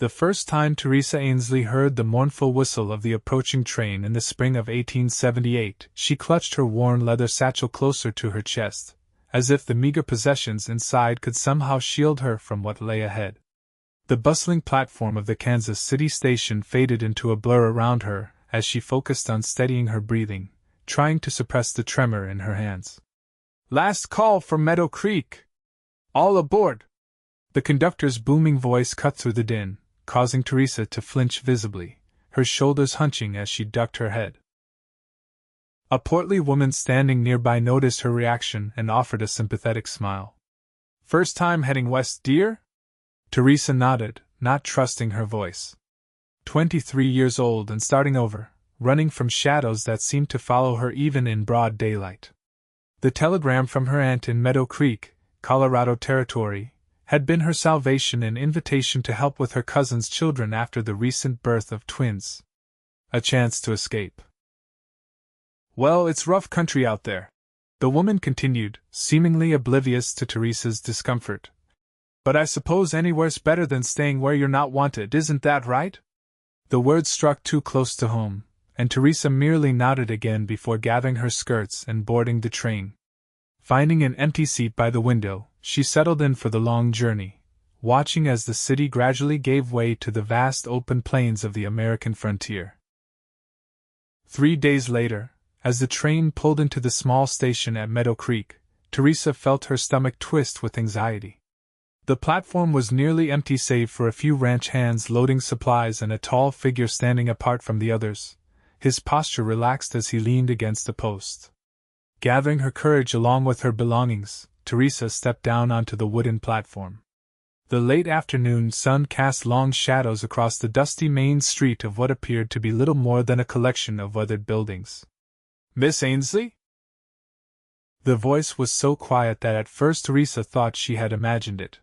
The first time Theresa Ainsley heard the mournful whistle of the approaching train in the spring of 1878, she clutched her worn leather satchel closer to her chest, as if the meager possessions inside could somehow shield her from what lay ahead. The bustling platform of the Kansas City station faded into a blur around her as she focused on steadying her breathing, trying to suppress the tremor in her hands. "Last call from Meadow Creek! All aboard!" The conductor's booming voice cut through the din, causing Theresa to flinch visibly, her shoulders hunching as she ducked her head. A portly woman standing nearby noticed her reaction and offered a sympathetic smile. "First time heading west, dear?" Theresa nodded, not trusting her voice. 23 years old and starting over, running from shadows that seemed to follow her even in broad daylight. The telegram from her aunt in Meadow Creek, Colorado Territory, had been her salvation and invitation to help with her cousin's children after the recent birth of twins. A chance to escape. "Well, it's rough country out there," the woman continued, seemingly oblivious to Theresa's discomfort. "But I suppose anywhere's better than staying where you're not wanted, isn't that right?" The words struck too close to home, and Theresa merely nodded again before gathering her skirts and boarding the train. Finding an empty seat by the window, she settled in for the long journey, watching as the city gradually gave way to the vast open plains of the American frontier. 3 days later, as the train pulled into the small station at Meadow Creek, Theresa felt her stomach twist with anxiety. The platform was nearly empty save for a few ranch hands loading supplies and a tall figure standing apart from the others, his posture relaxed as he leaned against a post. Gathering her courage along with her belongings, Theresa stepped down onto the wooden platform. The late afternoon sun cast long shadows across the dusty main street of what appeared to be little more than a collection of weathered buildings. "Miss Ainsley?" The voice was so quiet that at first Theresa thought she had imagined it.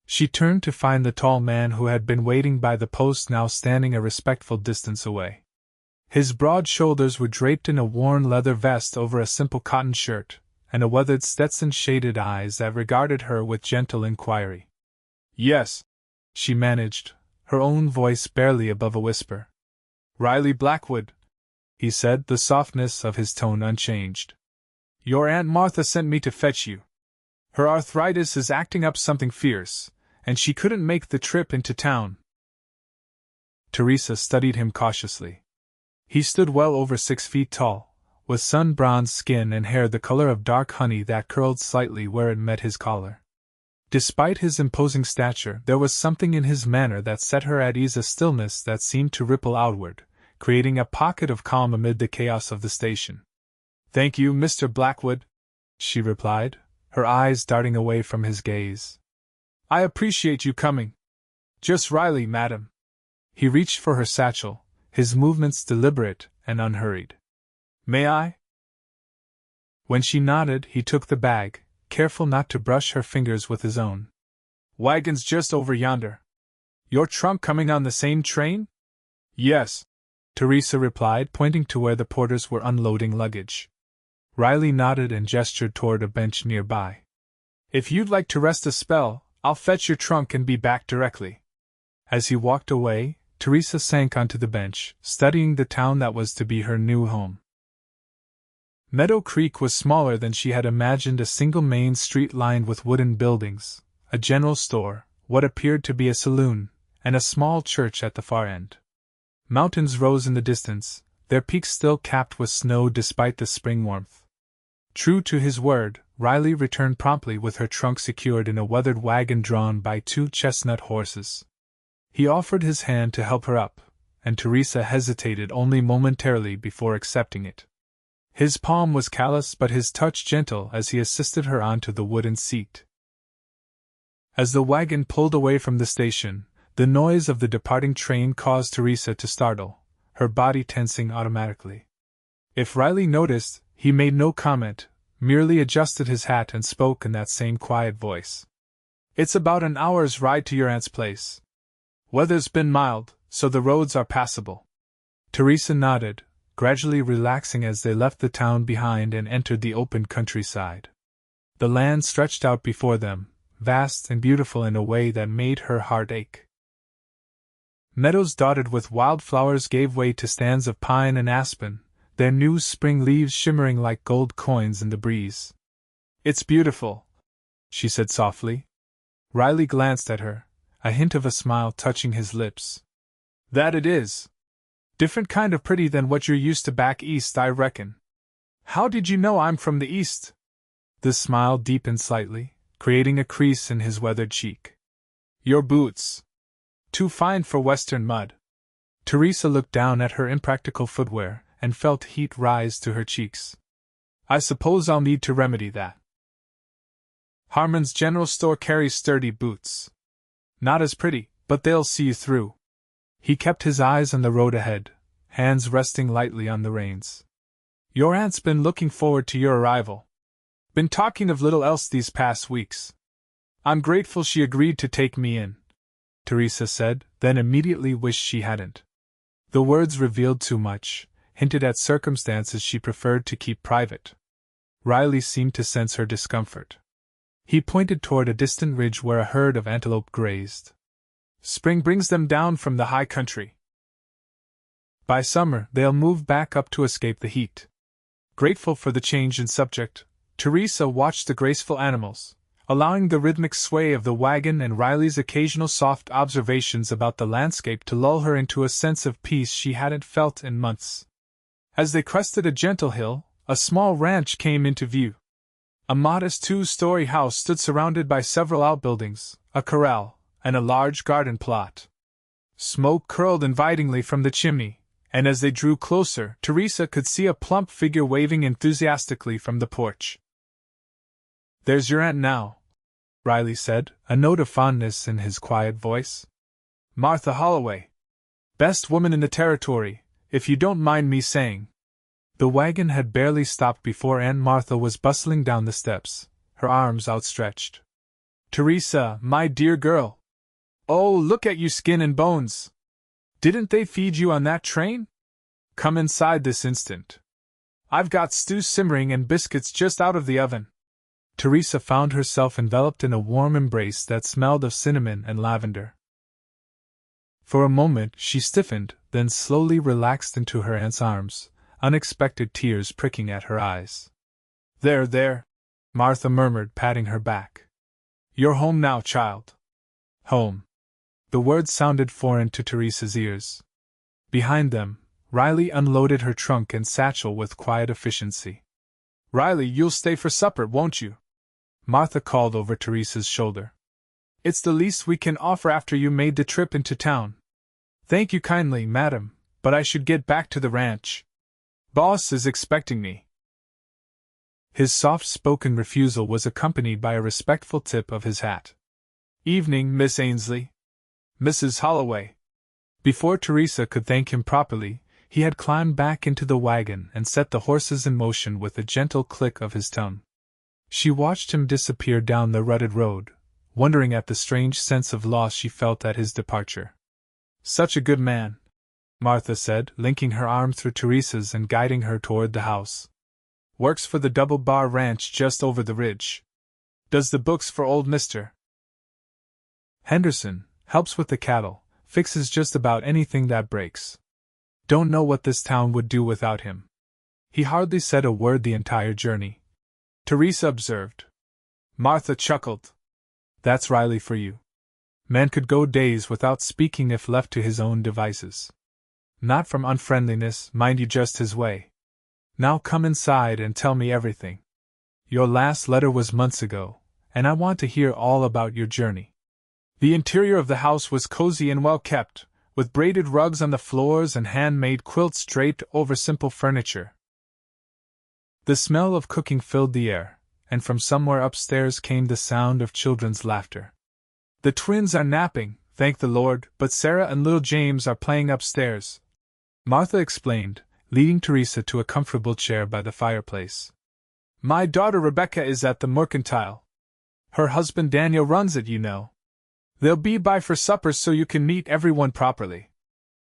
She turned to find the tall man who had been waiting by the post now standing a respectful distance away. His broad shoulders were draped in a worn leather vest over a simple cotton shirt, and a weathered Stetson shaded eyes that regarded her with gentle inquiry. "Yes," she managed, her own voice barely above a whisper. "Riley Blackwood," he said, the softness of his tone unchanged. "Your Aunt Martha sent me to fetch you. Her arthritis is acting up something fierce, and she couldn't make the trip into town." Theresa studied him cautiously. He stood well over 6 feet tall, with sun-bronzed skin and hair the color of dark honey that curled slightly where it met his collar. Despite his imposing stature, there was something in his manner that set her at ease, a stillness that seemed to ripple outward, creating a pocket of calm amid the chaos of the station. "Thank you, Mr. Blackwood," she replied, her eyes darting away from his gaze. "I appreciate you coming. Just Riley, madam." He reached for her satchel, his movements deliberate and unhurried. "May I?" When she nodded, he took the bag, careful not to brush her fingers with his own. "Wagon's just over yonder. Your trunk coming on the same train?" "Yes," Theresa replied, pointing to where the porters were unloading luggage. Riley nodded and gestured toward a bench nearby. "If you'd like to rest a spell, I'll fetch your trunk and be back directly." As he walked away, Theresa sank onto the bench, studying the town that was to be her new home. Meadow Creek was smaller than she had imagined, a single main street lined with wooden buildings, a general store, what appeared to be a saloon, and a small church at the far end. Mountains rose in the distance, their peaks still capped with snow despite the spring warmth. True to his word, Riley returned promptly with her trunk secured in a weathered wagon drawn by 2 chestnut horses. He offered his hand to help her up, and Theresa hesitated only momentarily before accepting it. His palm was callous but his touch gentle as he assisted her onto the wooden seat. As the wagon pulled away from the station, the noise of the departing train caused Theresa to startle, her body tensing automatically. If Riley noticed, he made no comment, merely adjusted his hat and spoke in that same quiet voice. "It's about an hour's ride to your aunt's place. Weather's been mild, so the roads are passable." Theresa nodded, gradually relaxing as they left the town behind and entered the open countryside. The land stretched out before them, vast and beautiful in a way that made her heart ache. Meadows dotted with wildflowers gave way to stands of pine and aspen, their new spring leaves shimmering like gold coins in the breeze. "It's beautiful," she said softly. Riley glanced at her, a hint of a smile touching his lips. "That it is. Different kind of pretty than what you're used to back east, I reckon. How did you know I'm from the east?" The smile deepened slightly, creating a crease in his weathered cheek. "Your boots. Too fine for western mud." Theresa looked down at her impractical footwear and felt heat rise to her cheeks. "I suppose I'll need to remedy that. Harmon's General Store carries sturdy boots. Not as pretty, but they'll see you through." He kept his eyes on the road ahead, hands resting lightly on the reins. "Your aunt's been looking forward to your arrival. Been talking of little else these past weeks. I'm grateful she agreed to take me in," Theresa said, then immediately wished she hadn't. The words revealed too much, hinted at circumstances she preferred to keep private. Riley seemed to sense her discomfort. He pointed toward a distant ridge where a herd of antelope grazed. "Spring brings them down from the high country. By summer, they'll move back up to escape the heat." Grateful for the change in subject, Theresa watched the graceful animals, allowing the rhythmic sway of the wagon and Riley's occasional soft observations about the landscape to lull her into a sense of peace she hadn't felt in months. As they crested a gentle hill, a small ranch came into view. A modest two-story house stood surrounded by several outbuildings, a corral, and a large garden plot. Smoke curled invitingly from the chimney, and as they drew closer, Theresa could see a plump figure waving enthusiastically from the porch. "There's your aunt now," Riley said, a note of fondness in his quiet voice. "Martha Holloway. Best woman in the territory, if you don't mind me saying." The wagon had barely stopped before Aunt Martha was bustling down the steps, her arms outstretched. "Theresa, my dear girl. Oh, look at you, skin and bones. Didn't they feed you on that train? Come inside this instant. I've got stew simmering and biscuits just out of the oven." Theresa found herself enveloped in a warm embrace that smelled of cinnamon and lavender. For a moment she stiffened, then slowly relaxed into her aunt's arms, unexpected tears pricking at her eyes. "There, there," Martha murmured, patting her back. "You're home now, child." Home. The word sounded foreign to Theresa's ears. Behind them, Riley unloaded her trunk and satchel with quiet efficiency. "Riley, you'll stay for supper, won't you?" Martha called over Theresa's shoulder. "It's the least we can offer after you made the trip into town." "Thank you kindly, madam, but I should get back to the ranch. Boss is expecting me." His soft-spoken refusal was accompanied by a respectful tip of his hat. "Evening, Miss Ainsley. Mrs. Holloway." Before Theresa could thank him properly, he had climbed back into the wagon and set the horses in motion with a gentle click of his tongue. She watched him disappear down the rutted road, wondering at the strange sense of loss she felt at his departure. "Such a good man," Martha said, linking her arm through Theresa's and guiding her toward the house. "Works for the Double Bar Ranch just over the ridge. Does the books for old Mr. Henderson, helps with the cattle, fixes just about anything that breaks. Don't know what this town would do without him." He hardly said a word the entire journey, Theresa observed. Martha chuckled. "That's Riley for you. Man could go days without speaking if left to his own devices. Not from unfriendliness, mind you, just his way. Now come inside and tell me everything. Your last letter was months ago, and I want to hear all about your journey." The interior of the house was cozy and well kept, with braided rugs on the floors and handmade quilts draped over simple furniture. The smell of cooking filled the air, and from somewhere upstairs came the sound of children's laughter. "The twins are napping, thank the Lord, but Sarah and little James are playing upstairs," Martha explained, leading Theresa to a comfortable chair by the fireplace. "My daughter Rebecca is at the mercantile. Her husband Daniel runs it, you know. They'll be by for supper so you can meet everyone properly."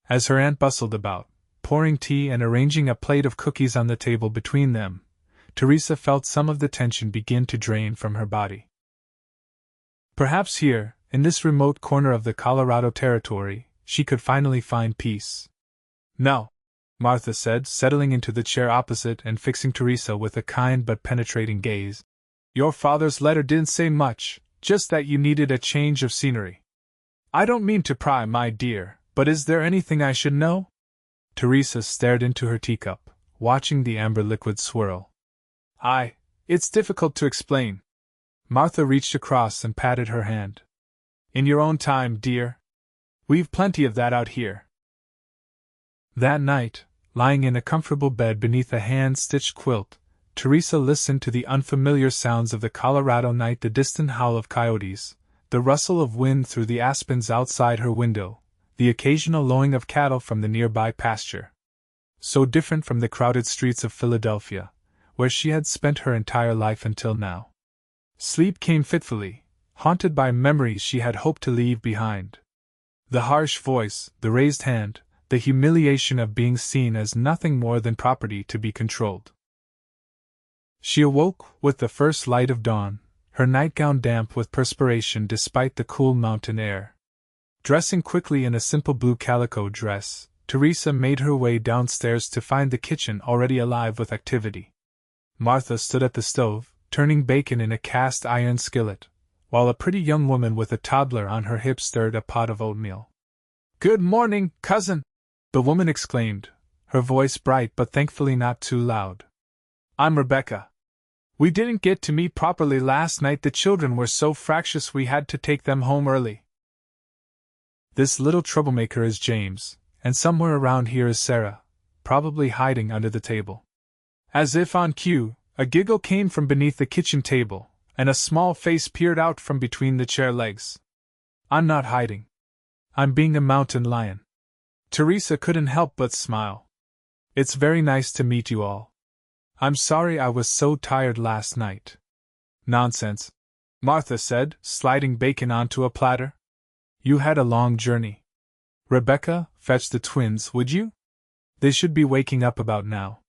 As her aunt bustled about, pouring tea and arranging a plate of cookies on the table between them, Theresa felt some of the tension begin to drain from her body. Perhaps here, in this remote corner of the Colorado Territory, she could finally find peace. "No," Martha said, settling into the chair opposite and fixing Theresa with a kind but penetrating gaze. "Your father's letter didn't say much, just that you needed a change of scenery. I don't mean to pry, my dear, but is there anything I should know?" Theresa stared into her teacup, watching the amber liquid swirl. It's difficult to explain." Martha reached across and patted her hand. "In your own time, dear. We've plenty of that out here." That night, lying in a comfortable bed beneath a hand-stitched quilt, Theresa listened to the unfamiliar sounds of the Colorado night, the distant howl of coyotes, the rustle of wind through the aspens outside her window, the occasional lowing of cattle from the nearby pasture. So different from the crowded streets of Philadelphia, where she had spent her entire life until now. Sleep came fitfully, haunted by memories she had hoped to leave behind. The harsh voice, the raised hand, the humiliation of being seen as nothing more than property to be controlled. She awoke with the first light of dawn, her nightgown damp with perspiration despite the cool mountain air. Dressing quickly in a simple blue calico dress, Theresa made her way downstairs to find the kitchen already alive with activity. Martha stood at the stove, turning bacon in a cast-iron skillet, while a pretty young woman with a toddler on her hip stirred a pot of oatmeal. "Good morning, cousin!" the woman exclaimed, her voice bright but thankfully not too loud. "I'm Rebecca. We didn't get to meet properly last night. The children were so fractious we had to take them home early. This little troublemaker is James, and somewhere around here is Sarah, probably hiding under the table." As if on cue, a giggle came from beneath the kitchen table, and a small face peered out from between the chair legs. "I'm not hiding. I'm being a mountain lion." Theresa couldn't help but smile. "It's very nice to meet you all. I'm sorry I was so tired last night." "Nonsense," Martha said, sliding bacon onto a platter. "You had a long journey. Rebecca, fetch the twins, would you? They should be waking up about now."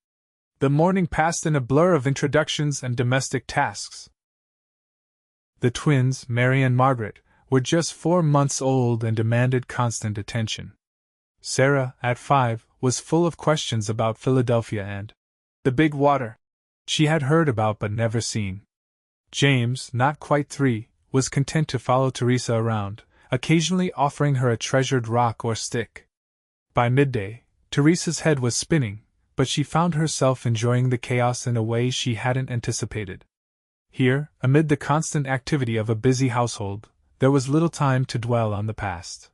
The morning passed in a blur of introductions and domestic tasks. The twins, Mary and Margaret, were just 4 months old and demanded constant attention. Sarah, at 5, was full of questions about Philadelphia and the big water she had heard about but never seen. James, not quite 3, was content to follow Theresa around, occasionally offering her a treasured rock or stick. By midday, Theresa's head was spinning, but she found herself enjoying the chaos in a way she hadn't anticipated. Here, amid the constant activity of a busy household, there was little time to dwell on the past.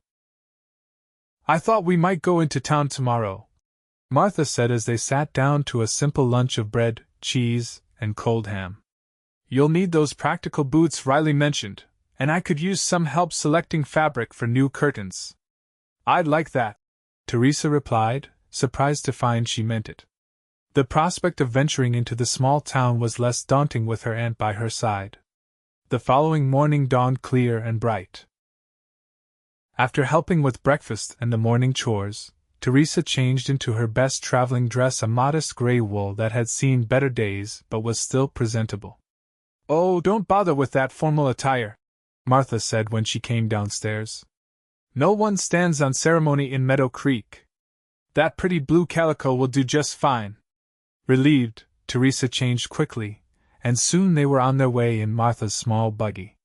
"I thought we might go into town tomorrow," Martha said as they sat down to a simple lunch of bread, cheese, and cold ham. "You'll need those practical boots Riley mentioned, and I could use some help selecting fabric for new curtains." "I'd like that," Theresa replied, surprised to find she meant it. The prospect of venturing into the small town was less daunting with her aunt by her side. The following morning dawned clear and bright. After helping with breakfast and the morning chores, Theresa changed into her best traveling dress, a modest gray wool that had seen better days but was still presentable. "Oh, don't bother with that formal attire," Martha said when she came downstairs. "No one stands on ceremony in Meadow Creek. That pretty blue calico will do just fine." Relieved, Theresa changed quickly, and soon they were on their way in Martha's small buggy.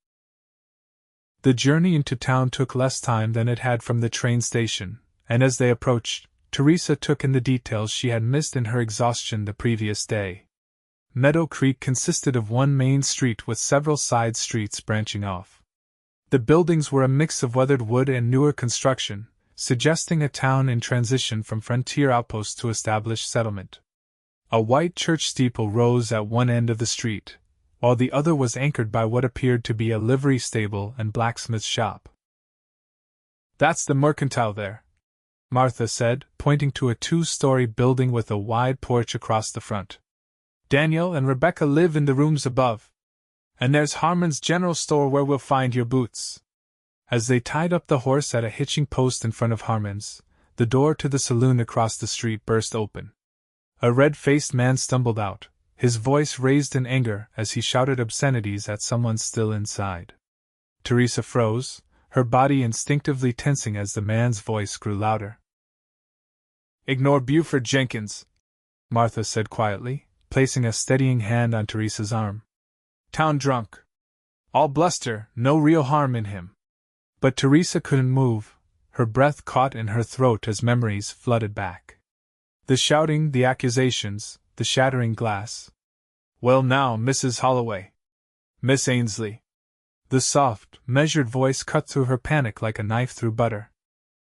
The journey into town took less time than it had from the train station, and as they approached, Theresa took in the details she had missed in her exhaustion the previous day. Meadow Creek consisted of one main street with several side streets branching off. The buildings were a mix of weathered wood and newer construction, suggesting a town in transition from frontier outpost to established settlement. A white church steeple rose at one end of the street, while the other was anchored by what appeared to be a livery stable and blacksmith's shop. "That's the mercantile there," Martha said, pointing to a 2-story building with a wide porch across the front. "Daniel and Rebecca live in the rooms above. And there's Harmon's general store where we'll find your boots." As they tied up the horse at a hitching post in front of Harmon's, the door to the saloon across the street burst open. A red-faced man stumbled out, his voice raised in anger as he shouted obscenities at someone still inside. Theresa froze, her body instinctively tensing as the man's voice grew louder. "Ignore Buford Jenkins," Martha said quietly, placing a steadying hand on Theresa's arm. "Town drunk. All bluster, no real harm in him." But Theresa couldn't move, her breath caught in her throat as memories flooded back. The shouting, the accusations, the shattering glass. "Well now, Mrs. Holloway. Miss Ainsley." The soft, measured voice cut through her panic like a knife through butter.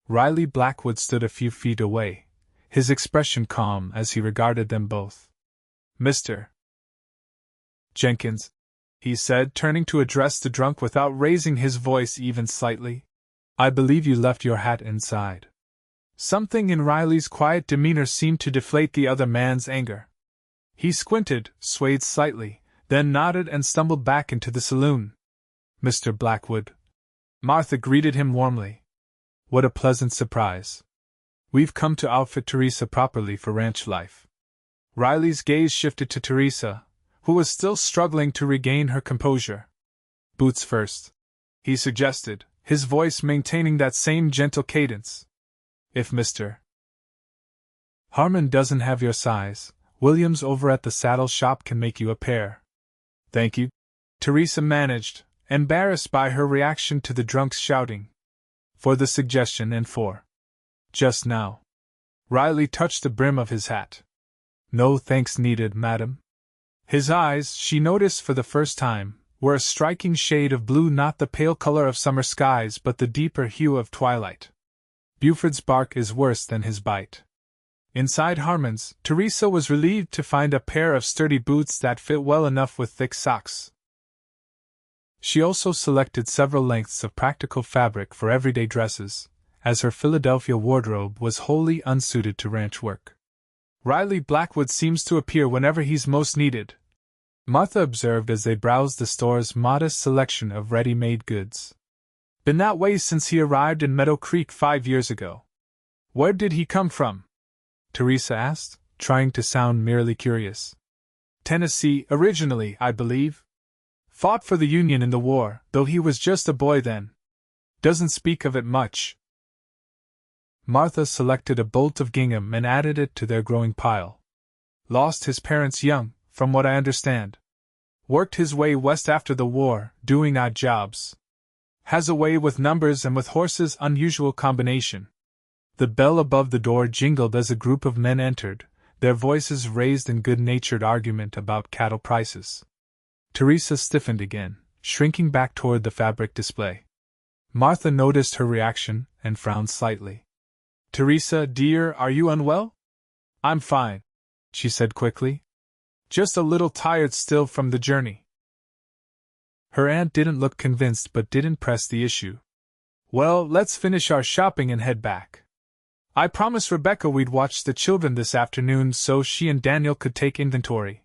Riley Blackwood stood a few feet away, his expression calm as he regarded them both. "Mr. Jenkins," he said, turning to address the drunk without raising his voice even slightly, "I believe you left your hat inside." Something in Riley's quiet demeanor seemed to deflate the other man's anger. He squinted, swayed slightly, then nodded and stumbled back into the saloon. "Mr. Blackwood." Martha greeted him warmly. "What a pleasant surprise. We've come to outfit Theresa properly for ranch life." Riley's gaze shifted to Theresa, who was still struggling to regain her composure. "Boots first," he suggested, his voice maintaining that same gentle cadence. "If Mr. Harmon doesn't have your size, Williams over at the saddle shop can make you a pair." "Thank you," Theresa managed, embarrassed by her reaction to the drunk's shouting. "For the suggestion and for just now." Riley touched the brim of his hat. "No thanks needed, madam." His eyes, she noticed for the first time, were a striking shade of blue, not the pale color of summer skies but the deeper hue of twilight. Buford's bark is worse than his bite. Inside Harmon's, Theresa was relieved to find a pair of sturdy boots that fit well enough with thick socks. She also selected several lengths of practical fabric for everyday dresses, as her Philadelphia wardrobe was wholly unsuited to ranch work. "Riley Blackwood seems to appear whenever he's most needed," Martha observed as they browsed the store's modest selection of ready-made goods. "Been that way since he arrived in Meadow Creek 5 years ago." "Where did he come from?" Theresa asked, trying to sound merely curious. "Tennessee, originally, I believe. Fought for the Union in the war, though he was just a boy then. Doesn't speak of it much." Martha selected a bolt of gingham and added it to their growing pile. "Lost his parents young, from what I understand. Worked his way west after the war, doing odd jobs. Has a way with numbers and with horses, unusual combination." The bell above the door jingled as a group of men entered, their voices raised in good-natured argument about cattle prices. Theresa stiffened again, shrinking back toward the fabric display. Martha noticed her reaction and frowned slightly. "Theresa, dear, are you unwell?" "I'm fine," she said quickly. "Just a little tired still from the journey." Her aunt didn't look convinced but didn't press the issue. "Well, let's finish our shopping and head back. I promised Rebecca we'd watch the children this afternoon so she and Daniel could take inventory."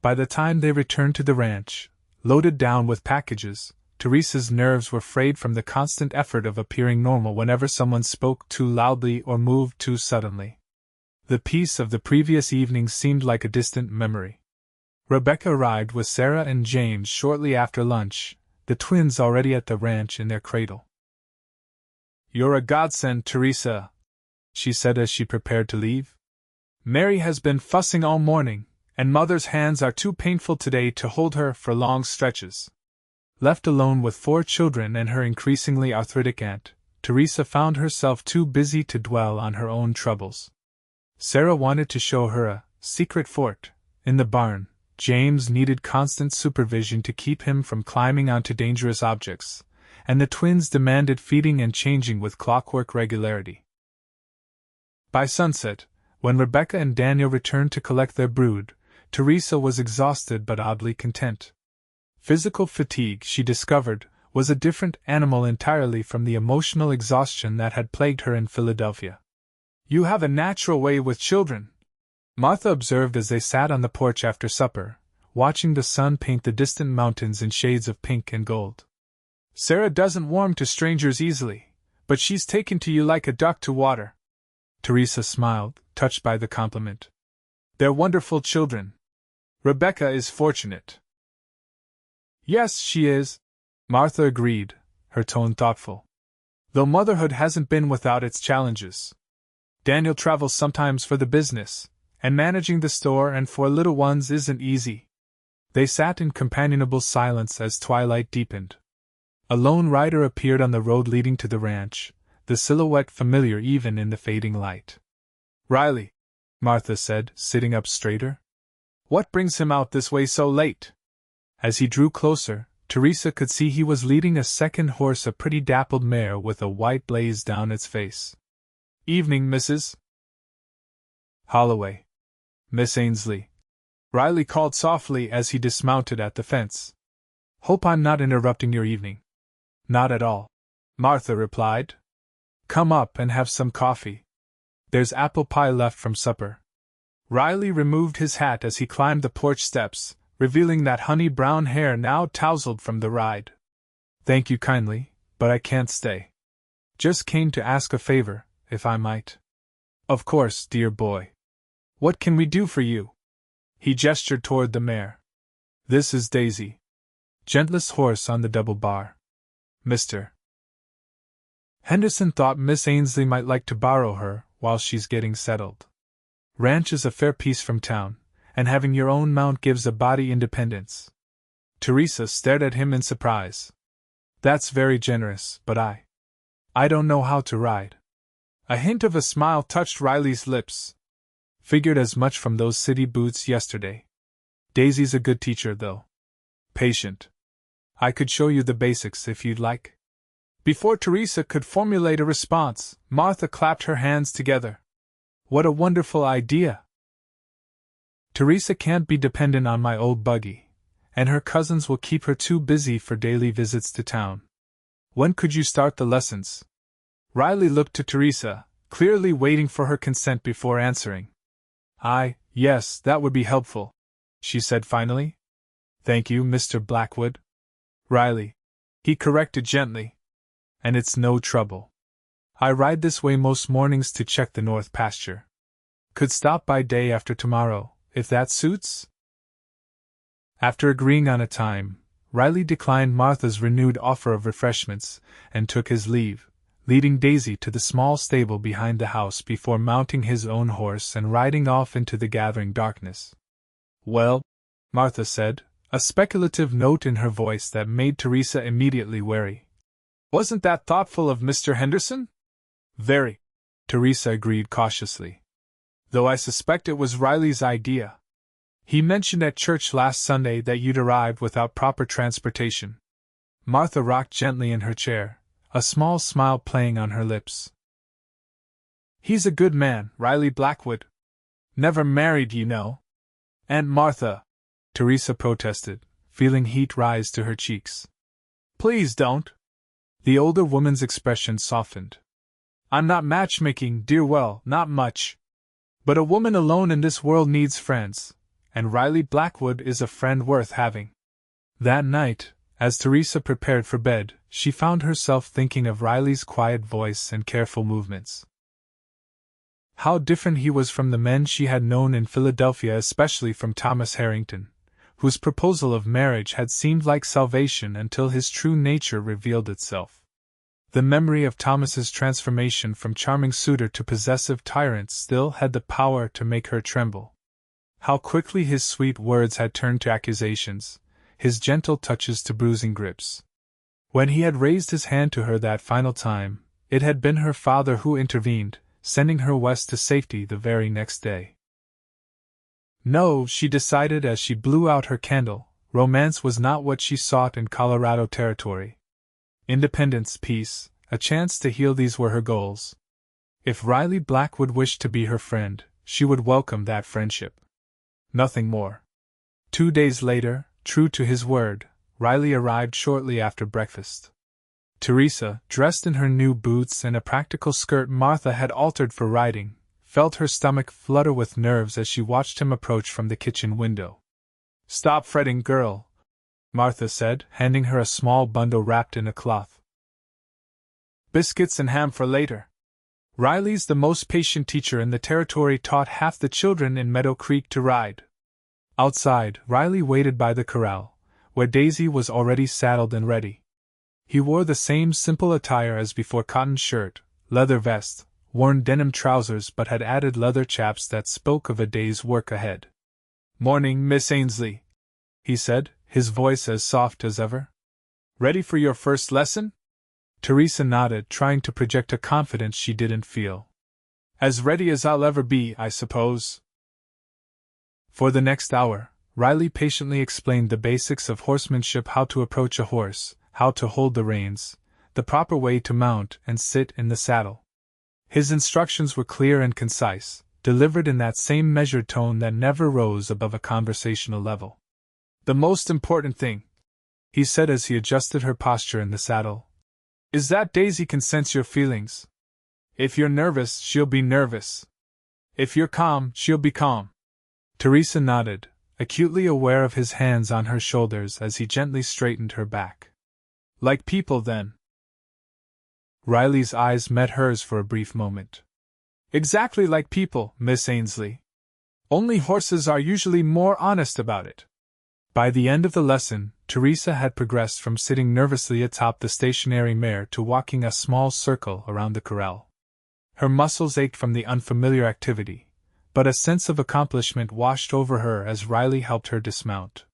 By the time they returned to the ranch, loaded down with packages, Theresa's nerves were frayed from the constant effort of appearing normal whenever someone spoke too loudly or moved too suddenly. The peace of the previous evening seemed like a distant memory. Rebecca arrived with Sarah and James shortly after lunch, the twins already at the ranch in their cradle. "You're a godsend, Theresa," she said as she prepared to leave. "Mary has been fussing all morning, and Mother's hands are too painful today to hold her for long stretches." Left alone with 4 children and her increasingly arthritic aunt, Theresa found herself too busy to dwell on her own troubles. Sarah wanted to show her a secret fort in the barn. James needed constant supervision to keep him from climbing onto dangerous objects, and the twins demanded feeding and changing with clockwork regularity. By sunset, when Rebecca and Daniel returned to collect their brood, Theresa was exhausted but oddly content. Physical fatigue, she discovered, was a different animal entirely from the emotional exhaustion that had plagued her in Philadelphia. "You have a natural way with children," Martha observed as they sat on the porch after supper, watching the sun paint the distant mountains in shades of pink and gold. "Sarah doesn't warm to strangers easily, but she's taken to you like a duck to water." Theresa smiled, touched by the compliment. "They're wonderful children. Rebecca is fortunate." "Yes, she is," Martha agreed, her tone thoughtful. Though motherhood hasn't been without its challenges. Daniel travels sometimes for the business, and managing the store and 4 little ones isn't easy. They sat in companionable silence as twilight deepened. A lone rider appeared on the road leading to the ranch, the silhouette familiar even in the fading light. "Riley," Martha said, sitting up straighter. "What brings him out this way so late?" As he drew closer, Theresa could see he was leading a second horse, a pretty dappled mare with a white blaze down its face. "Evening, Mrs. Holloway." "Miss Ainsley," Riley called softly as he dismounted at the fence. "Hope I'm not interrupting your evening." "Not at all," Martha replied. "Come up and have some coffee. There's apple pie left from supper." Riley removed his hat as he climbed the porch steps, revealing that honey-brown hair now tousled from the ride. "Thank you kindly, but I can't stay. Just came to ask a favor, if I might." "Of course, dear boy. What can we do for you?" He gestured toward the mare. "This is Daisy. Gentlest horse on the double bar. Mr. Henderson thought Miss Ainsley might like to borrow her while she's getting settled. Ranch is a fair piece from town, and having your own mount gives a body independence." Theresa stared at him in surprise. "That's very generous, but I don't know how to ride." A hint of a smile touched Riley's lips. "Figured as much from those city boots yesterday. Daisy's a good teacher, though. Patient. I could show you the basics if you'd like." Before Theresa could formulate a response, Martha clapped her hands together. "What a wonderful idea! Theresa can't be dependent on my old buggy, and her cousins will keep her too busy for daily visits to town. When could you start the lessons?" Riley looked to Theresa, clearly waiting for her consent before answering. Yes, that would be helpful," she said finally. "Thank you, Mr. Blackwood." "Riley," he corrected gently. "And it's no trouble. I ride this way most mornings to check the north pasture. Could stop by day after tomorrow, if that suits?" After agreeing on a time, Riley declined Martha's renewed offer of refreshments, and took his leave, leading Daisy to the small stable behind the house before mounting his own horse and riding off into the gathering darkness. "Well," Martha said, a speculative note in her voice that made Theresa immediately wary. "Wasn't that thoughtful of Mr. Henderson?" "Very," Theresa agreed cautiously. "Though I suspect it was Riley's idea. He mentioned at church last Sunday that you'd arrived without proper transportation." Martha rocked gently in her chair, a small smile playing on her lips. "He's a good man, Riley Blackwood. Never married, you know." "Aunt Martha," Theresa protested, feeling heat rise to her cheeks. "Please don't." The older woman's expression softened. "I'm not matchmaking, dear, well, not much. But a woman alone in this world needs friends, and Riley Blackwood is a friend worth having." That night, as Theresa prepared for bed, she found herself thinking of Riley's quiet voice and careful movements. How different he was from the men she had known in Philadelphia, especially from Thomas Harrington, whose proposal of marriage had seemed like salvation until his true nature revealed itself. The memory of Thomas's transformation from charming suitor to possessive tyrant still had the power to make her tremble. How quickly his sweet words had turned to accusations, his gentle touches to bruising grips. When he had raised his hand to her that final time, it had been her father who intervened, sending her west to safety the very next day. No, she decided as she blew out her candle, romance was not what she sought in Colorado territory. Independence, peace, a chance to heal, these were her goals. If Riley Blackwood wished to be her friend, she would welcome that friendship. Nothing more. 2 days later, true to his word, Riley arrived shortly after breakfast. Theresa, dressed in her new boots and a practical skirt Martha had altered for riding, felt her stomach flutter with nerves as she watched him approach from the kitchen window. "Stop fretting, girl," Martha said, handing her a small bundle wrapped in a cloth. "Biscuits and ham for later." Riley's the most patient teacher in the territory, taught half the children in Meadow Creek to ride. Outside, Riley waited by the corral, where Daisy was already saddled and ready. He wore the same simple attire as before: cotton shirt, leather vest, worn denim trousers, but had added leather chaps that spoke of a day's work ahead. "Morning, Miss Ainsley," he said, his voice as soft as ever. "Ready for your first lesson?" Theresa nodded, trying to project a confidence she didn't feel. "As ready as I'll ever be, I suppose." For the next hour, Riley patiently explained the basics of horsemanship: how to approach a horse, how to hold the reins, the proper way to mount and sit in the saddle. His instructions were clear and concise, delivered in that same measured tone that never rose above a conversational level. "The most important thing," he said as he adjusted her posture in the saddle, "is that Daisy can sense your feelings. If you're nervous, she'll be nervous. If you're calm, she'll be calm." Theresa nodded, acutely aware of his hands on her shoulders as he gently straightened her back. "Like people, then?" Riley's eyes met hers for a brief moment. "Exactly like people, Miss Ainsley. Only horses are usually more honest about it." By the end of the lesson, Theresa had progressed from sitting nervously atop the stationary mare to walking a small circle around the corral. Her muscles ached from the unfamiliar activity, but a sense of accomplishment washed over her as Riley helped her dismount.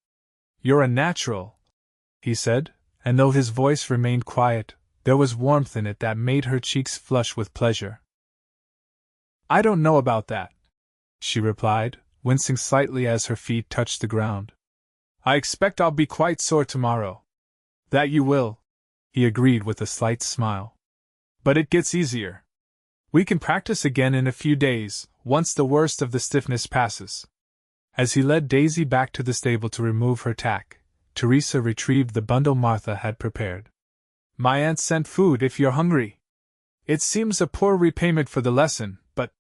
"You're a natural," he said, and though his voice remained quiet, there was warmth in it that made her cheeks flush with pleasure. "I don't know about that," she replied, wincing slightly as her feet touched the ground. "I expect I'll be quite sore tomorrow." "That you will," he agreed with a slight smile. "But it gets easier. We can practice again in a few days, once the worst of the stiffness passes." As he led Daisy back to the stable to remove her tack, Theresa retrieved the bundle Martha had prepared. "My aunt sent food if you're hungry. It seems a poor repayment for the lesson, but—"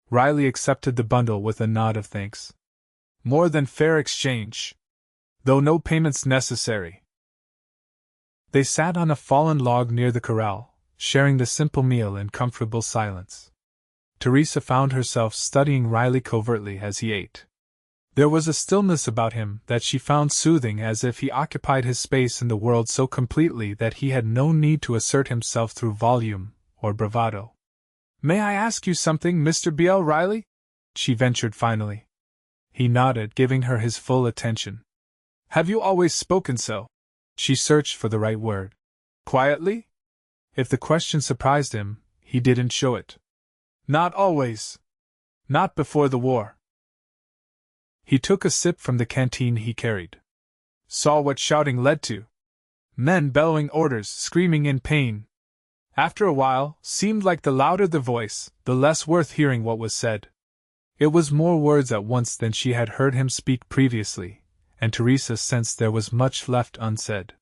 Riley accepted the bundle with a nod of thanks. "More than fair exchange. Though no payment's necessary." They sat on a fallen log near the corral, sharing the simple meal in comfortable silence. Theresa found herself studying Riley covertly as he ate. There was a stillness about him that she found soothing, as if he occupied his space in the world so completely that he had no need to assert himself through volume or bravado. "May I ask you something, Mr. B.L. Riley?" she ventured finally. He nodded, giving her his full attention. "Have you always spoken so?" She searched for the right word. "Quietly?" If the question surprised him, he didn't show it. "Not always. Not before the war." He took a sip from the canteen he carried. "Saw what shouting led to. Men bellowing orders, screaming in pain. After a while, seemed like the louder the voice, the less worth hearing what was said." It was more words at once than she had heard him speak previously, and Theresa sensed there was much left unsaid.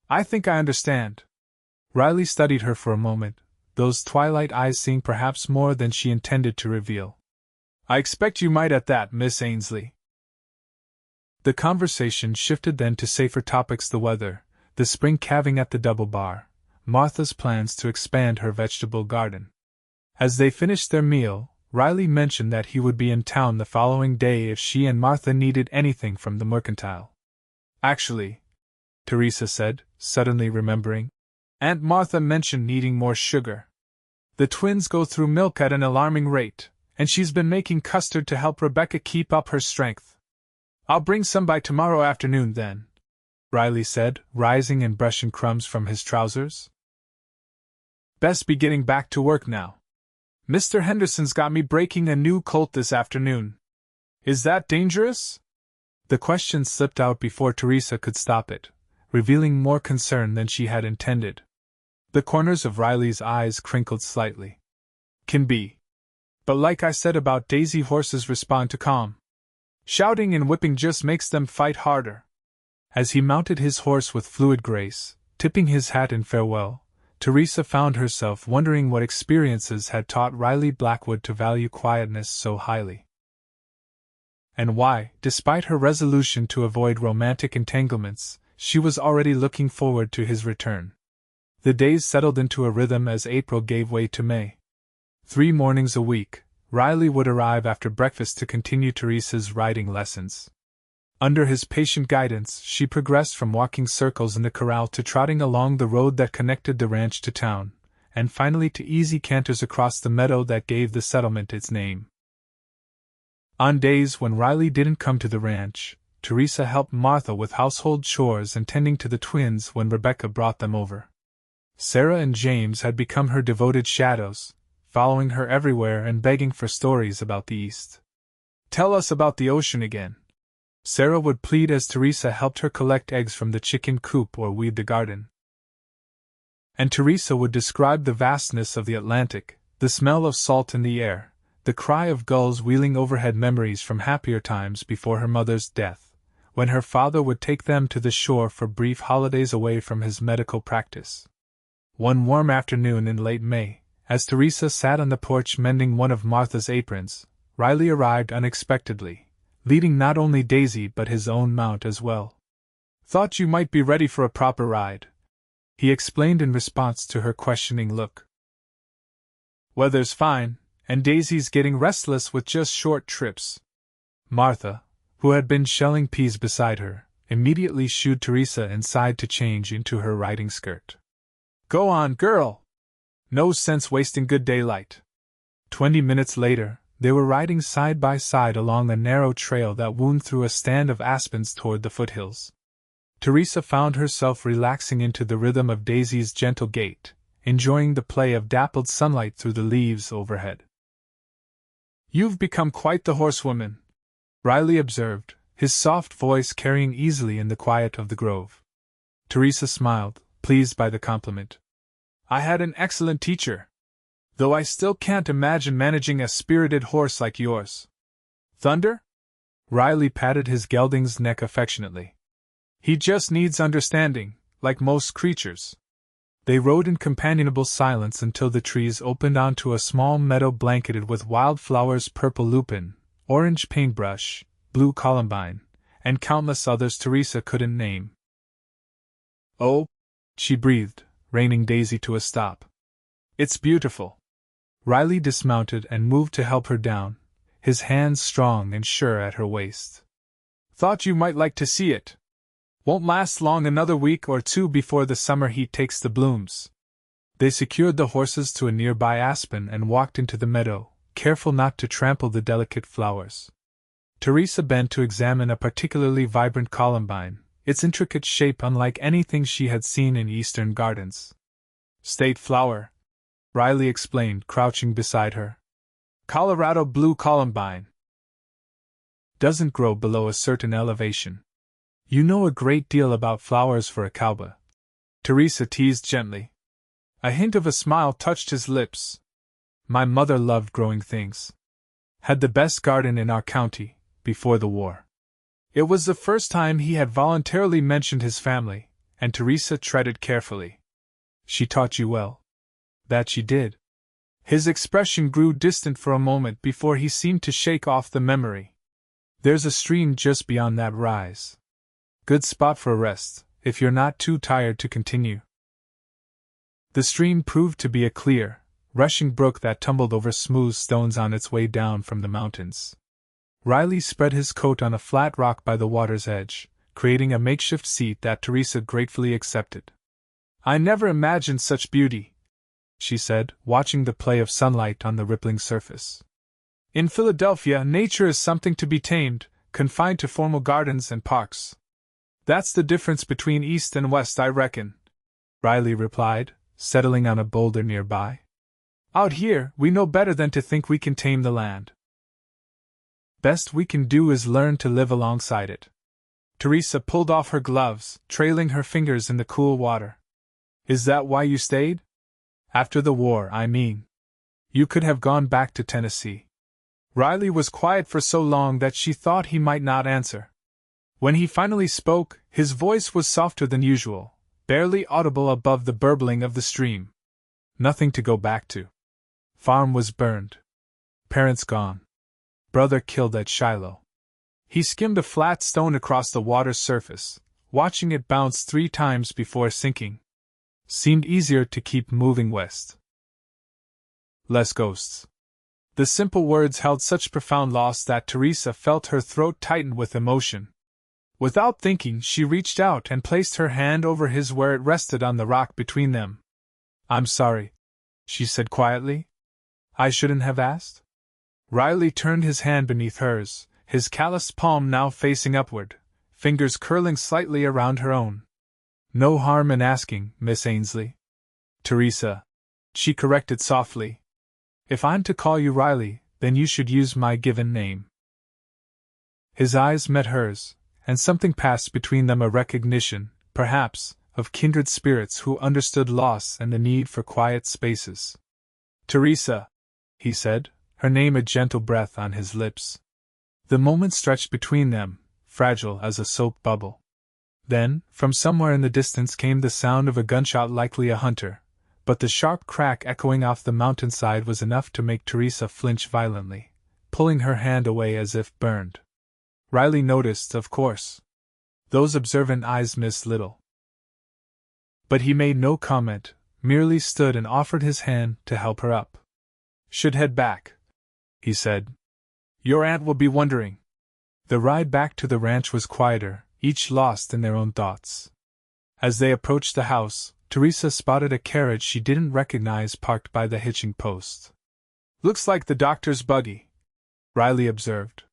"I think I understand." Riley studied her for a moment, those twilight eyes seeing perhaps more than she intended to reveal. "I expect you might at that, Miss Ainsley." The conversation shifted then to safer topics: the weather, the spring calving at the double bar, Martha's plans to expand her vegetable garden. As they finished their meal, Riley mentioned that he would be in town the following day if she and Martha needed anything from the mercantile. "Actually," Theresa said, suddenly remembering, "Aunt Martha mentioned needing more sugar. The twins go through milk at an alarming rate, and she's been making custard to help Rebecca keep up her strength." "I'll bring some by tomorrow afternoon, then," Riley said, rising and brushing crumbs from his trousers. "Best be getting back to work now. Mr. Henderson's got me breaking a new colt this afternoon." "Is that dangerous?" The question slipped out before Theresa could stop it, revealing more concern than she had intended. The corners of Riley's eyes crinkled slightly. "Can be. But like I said about Daisy, horses respond to calm. Shouting and whipping just makes them fight harder." As he mounted his horse with fluid grace, tipping his hat in farewell, Theresa found herself wondering what experiences had taught Riley Blackwood to value quietness so highly. And why, despite her resolution to avoid romantic entanglements, she was already looking forward to his return. The days settled into a rhythm as April gave way to May. 3 mornings a week, Riley would arrive after breakfast to continue Theresa's riding lessons. Under his patient guidance, she progressed from walking circles in the corral to trotting along the road that connected the ranch to town, and finally to easy canters across the meadow that gave the settlement its name. On days when Riley didn't come to the ranch, Theresa helped Martha with household chores and tending to the twins when Rebecca brought them over. Sarah and James had become her devoted shadows, following her everywhere and begging for stories about the East. "Tell us about the ocean again," Sarah would plead as Theresa helped her collect eggs from the chicken coop or weed the garden. And Theresa would describe the vastness of the Atlantic, the smell of salt in the air, the cry of gulls wheeling overhead, memories from happier times before her mother's death, when her father would take them to the shore for brief holidays away from his medical practice. One warm afternoon in late May, as Theresa sat on the porch mending one of Martha's aprons, Riley arrived unexpectedly, leading not only Daisy but his own mount as well. "Thought you might be ready for a proper ride," he explained in response to her questioning look. "Weather's fine, and Daisy's getting restless with just short trips." Martha, who had been shelling peas beside her, immediately shooed Theresa inside to change into her riding skirt. "Go on, girl! No sense wasting good daylight." 20 minutes later, they were riding side by side along a narrow trail that wound through a stand of aspens toward the foothills. Theresa found herself relaxing into the rhythm of Daisy's gentle gait, enjoying the play of dappled sunlight through the leaves overhead. "You've become quite the horsewoman," Riley observed, his soft voice carrying easily in the quiet of the grove. Theresa smiled, pleased by the compliment. "I had an excellent teacher. Though I still can't imagine managing a spirited horse like yours." "Thunder?" Riley patted his gelding's neck affectionately. "He just needs understanding, like most creatures." They rode in companionable silence until the trees opened onto a small meadow blanketed with wildflowers, purple lupin, orange paintbrush, blue columbine, and countless others Theresa couldn't name. "Oh," she breathed, reining Daisy to a stop. "It's beautiful." Riley dismounted and moved to help her down, his hands strong and sure at her waist. "Thought you might like to see it. Won't last long, another week or two before the summer heat takes the blooms." They secured the horses to a nearby aspen and walked into the meadow, careful not to trample the delicate flowers. Theresa bent to examine a particularly vibrant columbine, its intricate shape unlike anything she had seen in eastern gardens. "State flower," Riley explained, crouching beside her. "Colorado blue columbine. Doesn't grow below a certain elevation." "You know a great deal about flowers for a cowboy," Theresa teased gently. A hint of a smile touched his lips. "My mother loved growing things. Had the best garden in our county, before the war." It was the first time he had voluntarily mentioned his family, and Theresa treaded carefully. "She taught you well." "That she did." His expression grew distant for a moment before he seemed to shake off the memory. "There's a stream just beyond that rise. Good spot for a rest, if you're not too tired to continue." The stream proved to be a clear, rushing brook that tumbled over smooth stones on its way down from the mountains. Riley spread his coat on a flat rock by the water's edge, creating a makeshift seat that Theresa gratefully accepted. "I never imagined such beauty," she said, watching the play of sunlight on the rippling surface. "In Philadelphia, nature is something to be tamed, confined to formal gardens and parks." "That's the difference between East and West, I reckon," Riley replied, settling on a boulder nearby. "Out here, we know better than to think we can tame the land. Best we can do is learn to live alongside it." Theresa pulled off her gloves, trailing her fingers in the cool water. "Is that why you stayed? After the war, I mean. You could have gone back to Tennessee." Riley was quiet for so long that she thought he might not answer. When he finally spoke, his voice was softer than usual, barely audible above the burbling of the stream. "Nothing to go back to. Farm was burned. Parents gone. Brother killed at Shiloh." He skimmed a flat stone across the water's surface, watching it bounce 3 times before sinking. Seemed easier to keep moving west. Less ghosts. The simple words held such profound loss that Theresa felt her throat tighten with emotion. Without thinking, she reached out and placed her hand over his where it rested on the rock between them. "I'm sorry," she said quietly. "I shouldn't have asked?" Riley turned his hand beneath hers, his calloused palm now facing upward, fingers curling slightly around her own. "No harm in asking, Miss Ainsley." "Theresa," she corrected softly. "If I'm to call you Riley, then you should use my given name." His eyes met hers, and something passed between them, a recognition, perhaps, of kindred spirits who understood loss and the need for quiet spaces. "Theresa," he said, her name a gentle breath on his lips. The moment stretched between them, fragile as a soap bubble. Then, from somewhere in the distance came the sound of a gunshot, likely a hunter, but the sharp crack echoing off the mountainside was enough to make Theresa flinch violently, pulling her hand away as if burned. Riley noticed, of course. Those observant eyes missed little. But he made no comment, merely stood and offered his hand to help her up. "Should head back," he said. "Your aunt will be wondering." The ride back to the ranch was quieter, each lost in their own thoughts. As they approached the house, Theresa spotted a carriage she didn't recognize parked by the hitching post. "Looks like the doctor's buggy," Riley observed.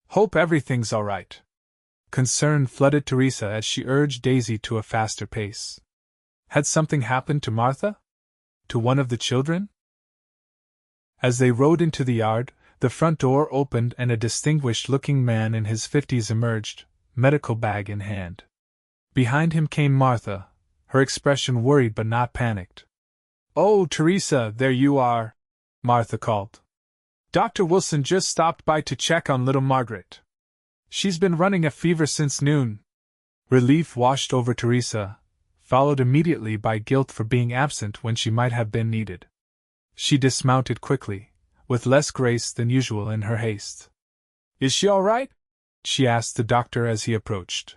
"Hope everything's all right." Concern flooded Theresa as she urged Daisy to a faster pace. Had something happened to Martha? To one of the children? As they rode into the yard, the front door opened and a distinguished-looking man in his 50s emerged, medical bag in hand. Behind him came Martha, her expression worried but not panicked. "Oh, Theresa, there you are," Martha called. "Dr. Wilson just stopped by to check on little Margaret. She's been running a fever since noon." Relief washed over Theresa, followed immediately by guilt for being absent when she might have been needed. She dismounted quickly, with less grace than usual in her haste. "Is she all right?" she asked the doctor as he approached.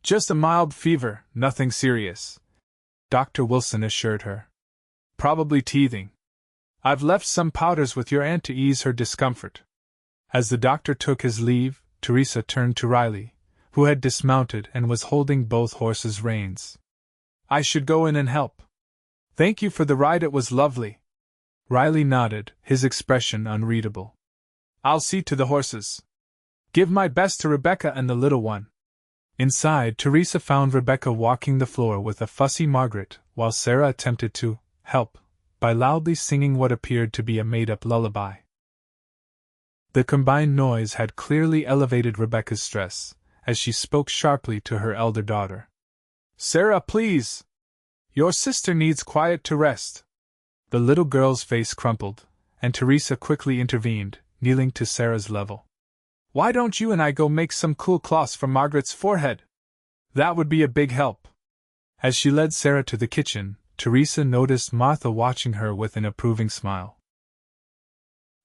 "Just a mild fever, nothing serious," Dr. Wilson assured her. "Probably teething. I've left some powders with your aunt to ease her discomfort." As the doctor took his leave, Theresa turned to Riley, who had dismounted and was holding both horses' reins. "I should go in and help. Thank you for the ride, it was lovely." Riley nodded, his expression unreadable. "I'll see to the horses. Give my best to Rebecca and the little one." Inside, Theresa found Rebecca walking the floor with a fussy Margaret, while Sarah attempted to help by loudly singing what appeared to be a made-up lullaby. The combined noise had clearly elevated Rebecca's stress, as she spoke sharply to her elder daughter. "Sarah, please! Your sister needs quiet to rest." The little girl's face crumpled, and Theresa quickly intervened, kneeling to Sarah's level. "Why don't you and I go make some cool cloths for Margaret's forehead? That would be a big help." As she led Sarah to the kitchen, Theresa noticed Martha watching her with an approving smile.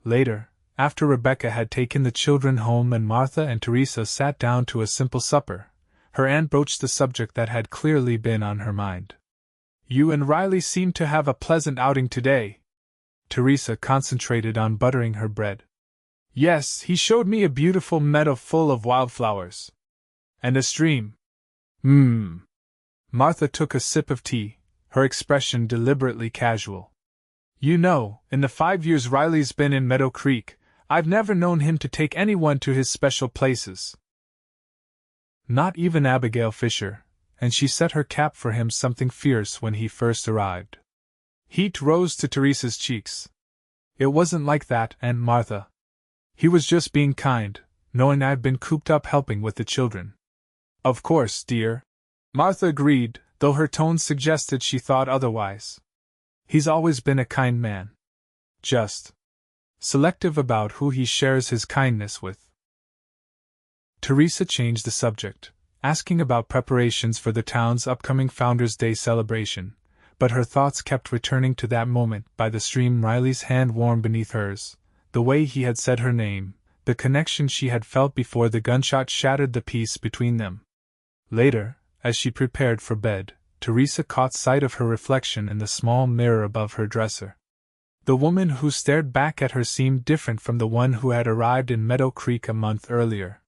Later, after Rebecca had taken the children home and Martha and Theresa sat down to a simple supper, her aunt broached the subject that had clearly been on her mind. "You and Riley seem to have a pleasant outing today." Theresa concentrated on buttering her bread. "Yes, he showed me a beautiful meadow full of wildflowers. And a stream." Martha took a sip of tea, her expression deliberately casual. "You know, in the 5 years Riley's been in Meadow Creek, I've never known him to take anyone to his special places. Not even Abigail Fisher, and she set her cap for him something fierce when he first arrived." Heat rose to Theresa's cheeks. "It wasn't like that, Aunt Martha. He was just being kind, knowing I've been cooped up helping with the children." "Of course, dear," Martha agreed, though her tone suggested she thought otherwise. "He's always been a kind man. Just selective about who he shares his kindness with." Theresa changed the subject, asking about preparations for the town's upcoming Founders' Day celebration, but her thoughts kept returning to that moment by the stream, Riley's hand warm beneath hers, the way he had said her name, the connection she had felt before the gunshot shattered the peace between them. Later, as she prepared for bed, Theresa caught sight of her reflection in the small mirror above her dresser. The woman who stared back at her seemed different from the one who had arrived in Meadow Creek a month earlier.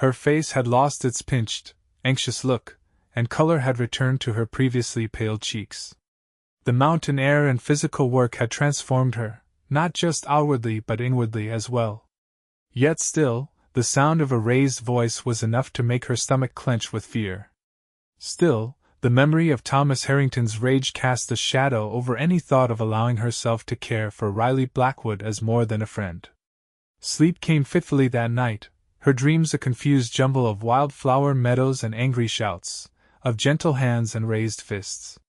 Her face had lost its pinched, anxious look, and color had returned to her previously pale cheeks. The mountain air and physical work had transformed her, not just outwardly but inwardly as well. Yet still, the sound of a raised voice was enough to make her stomach clench with fear. Still, the memory of Thomas Harrington's rage cast a shadow over any thought of allowing herself to care for Riley Blackwood as more than a friend. Sleep came fitfully that night, her dreams a confused jumble of wildflower meadows and angry shouts, of gentle hands and raised fists.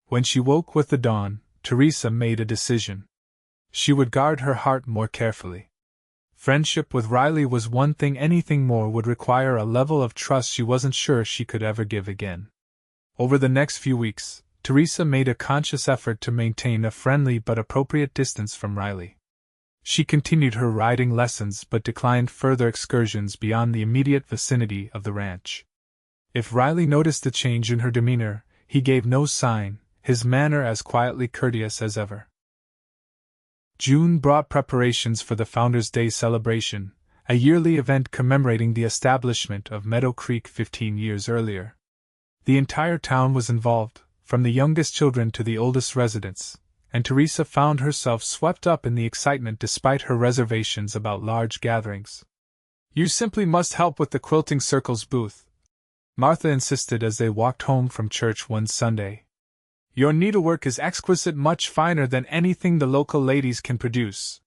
When she woke with the dawn, Theresa made a decision. She would guard her heart more carefully. Friendship with Riley was one thing, anything more would require a level of trust she wasn't sure she could ever give again. Over the next few weeks, Theresa made a conscious effort to maintain a friendly but appropriate distance from Riley. She continued her riding lessons but declined further excursions beyond the immediate vicinity of the ranch. If Riley noticed a change in her demeanor, he gave no sign, his manner as quietly courteous as ever. June brought preparations for the Founders' Day celebration, a yearly event commemorating the establishment of Meadow Creek 15 years earlier. The entire town was involved, from the youngest children to the oldest residents, and Theresa found herself swept up in the excitement despite her reservations about large gatherings. "You simply must help with the Quilting Circle's booth," Martha insisted as they walked home from church one Sunday. "Your needlework is exquisite, much finer than anything the local ladies can produce."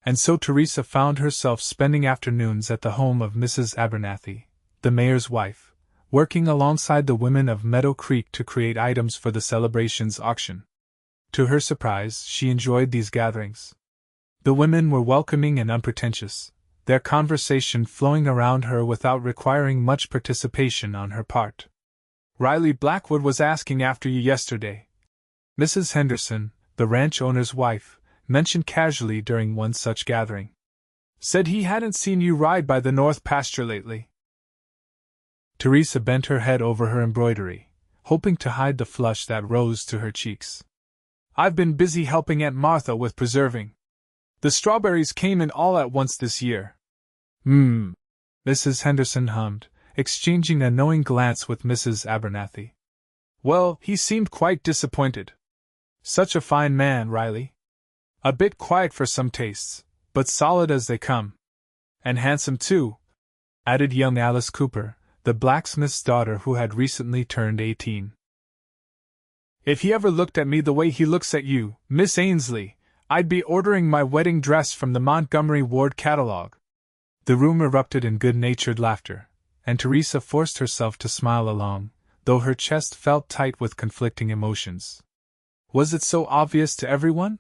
And so Theresa found herself spending afternoons at the home of Mrs. Abernathy, the mayor's wife, working alongside the women of Meadow Creek to create items for the celebration's auction. To her surprise, she enjoyed these gatherings. The women were welcoming and unpretentious, their conversation flowing around her without requiring much participation on her part. "Riley Blackwood was asking after you yesterday," Mrs. Henderson, the ranch owner's wife, mentioned casually during one such gathering. "Said he hadn't seen you ride by the north pasture lately." Theresa bent her head over her embroidery, hoping to hide the flush that rose to her cheeks. "I've been busy helping Aunt Martha with preserving. The strawberries came in all at once this year." Mrs. Henderson hummed, exchanging a knowing glance with Mrs. Abernathy. "Well, he seemed quite disappointed. Such a fine man, Riley. A bit quiet for some tastes, but solid as they come. And handsome too," added young Alice Cooper, the blacksmith's daughter who had recently turned 18. "If he ever looked at me the way he looks at you, Miss Ainsley, I'd be ordering my wedding dress from the Montgomery Ward catalogue." The room erupted in good-natured laughter, and Theresa forced herself to smile along, though her chest felt tight with conflicting emotions. Was it so obvious to everyone?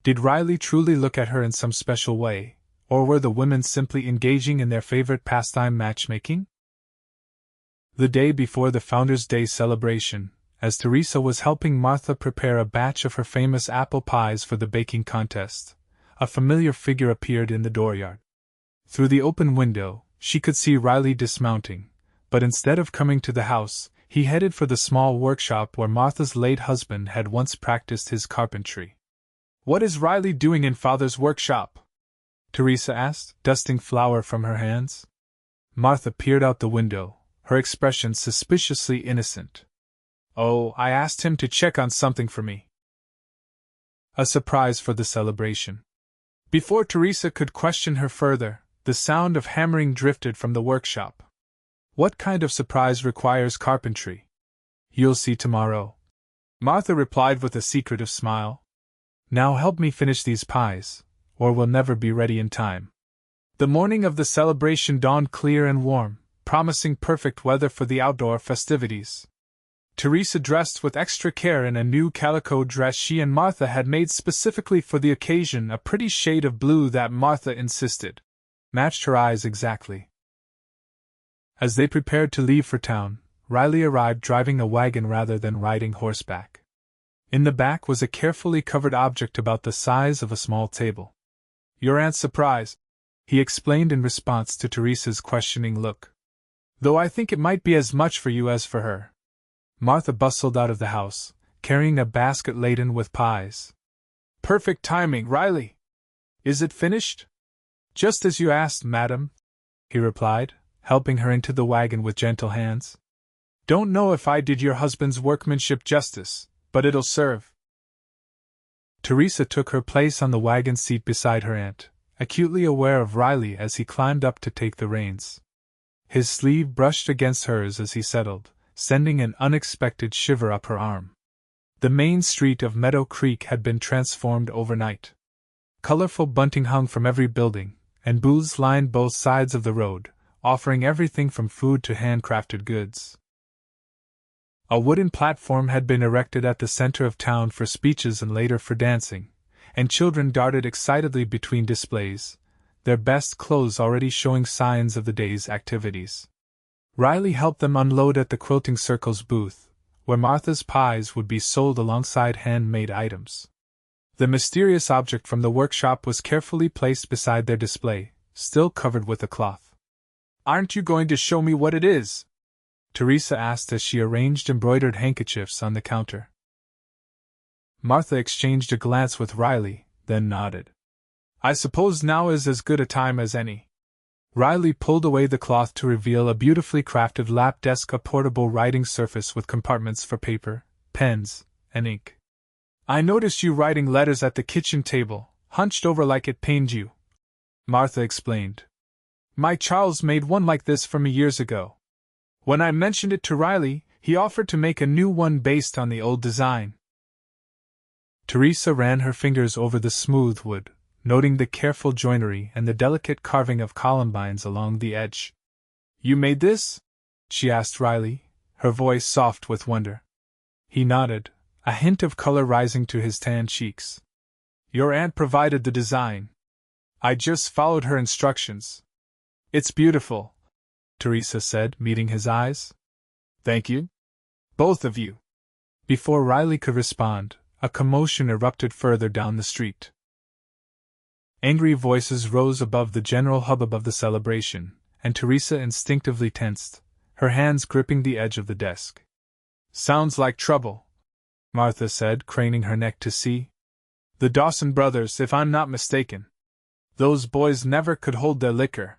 Did Riley truly look at her in some special way, or were the women simply engaging in their favorite pastime, matchmaking? The day before the Founders' Day celebration, as Theresa was helping Martha prepare a batch of her famous apple pies for the baking contest, a familiar figure appeared in the dooryard. Through the open window, she could see Riley dismounting, but instead of coming to the house, he headed for the small workshop where Martha's late husband had once practiced his carpentry. "What is Riley doing in Father's workshop?" Theresa asked, dusting flour from her hands. Martha peered out the window, her expression suspiciously innocent. "Oh, I asked him to check on something for me." A surprise for the celebration. Before Theresa could question her further, the sound of hammering drifted from the workshop. "What kind of surprise requires carpentry?" "You'll see tomorrow," Martha replied with a secretive smile. "Now help me finish these pies, or we'll never be ready in time." The morning of the celebration dawned clear and warm, promising perfect weather for the outdoor festivities. Theresa dressed with extra care in a new calico dress she and Martha had made specifically for the occasion, a pretty shade of blue that Martha insisted matched her eyes exactly. As they prepared to leave for town, Riley arrived driving a wagon rather than riding horseback. In the back was a carefully covered object about the size of a small table. "Your aunt's surprise," he explained in response to Theresa's questioning look. "Though I think it might be as much for you as for her." Martha bustled out of the house, carrying a basket laden with pies. "Perfect timing, Riley! Is it finished?" "Just as you asked, madam," he replied, helping her into the wagon with gentle hands. Don't know if I did your husband's workmanship justice, but it'll serve. Theresa took her place on the wagon seat beside her aunt, acutely aware of Riley as he climbed up to take the reins. His sleeve brushed against hers as he settled, sending an unexpected shiver up her arm. The main street of Meadow Creek had been transformed overnight. Colorful bunting hung from every building, and booths lined both sides of the road, offering everything from food to handcrafted goods. A wooden platform had been erected at the center of town for speeches and later for dancing, and children darted excitedly between displays, their best clothes already showing signs of the day's activities. Riley helped them unload at the Quilting Circle's booth, where Martha's pies would be sold alongside handmade items. The mysterious object from the workshop was carefully placed beside their display, still covered with a cloth. "Aren't you going to show me what it is?" Theresa asked as she arranged embroidered handkerchiefs on the counter. Martha exchanged a glance with Riley, then nodded. "I suppose now is as good a time as any." Riley pulled away the cloth to reveal a beautifully crafted lap desk, a portable writing surface with compartments for paper, pens, and ink. "I noticed you writing letters at the kitchen table, hunched over like it pained you," Martha explained. "My Charles made one like this for me years ago. When I mentioned it to Riley, he offered to make a new one based on the old design." Theresa ran her fingers over the smooth wood, noting the careful joinery and the delicate carving of columbines along the edge. "You made this?" she asked Riley, her voice soft with wonder. He nodded, a hint of color rising to his tanned cheeks. "Your aunt provided the design. I just followed her instructions." "It's beautiful," Theresa said, meeting his eyes. "Thank you. Both of you." Before Riley could respond, a commotion erupted further down the street. Angry voices rose above the general hubbub of the celebration, and Theresa instinctively tensed, her hands gripping the edge of the desk. "Sounds like trouble," Martha said, craning her neck to see. "The Dawson brothers, if I'm not mistaken. Those boys never could hold their liquor."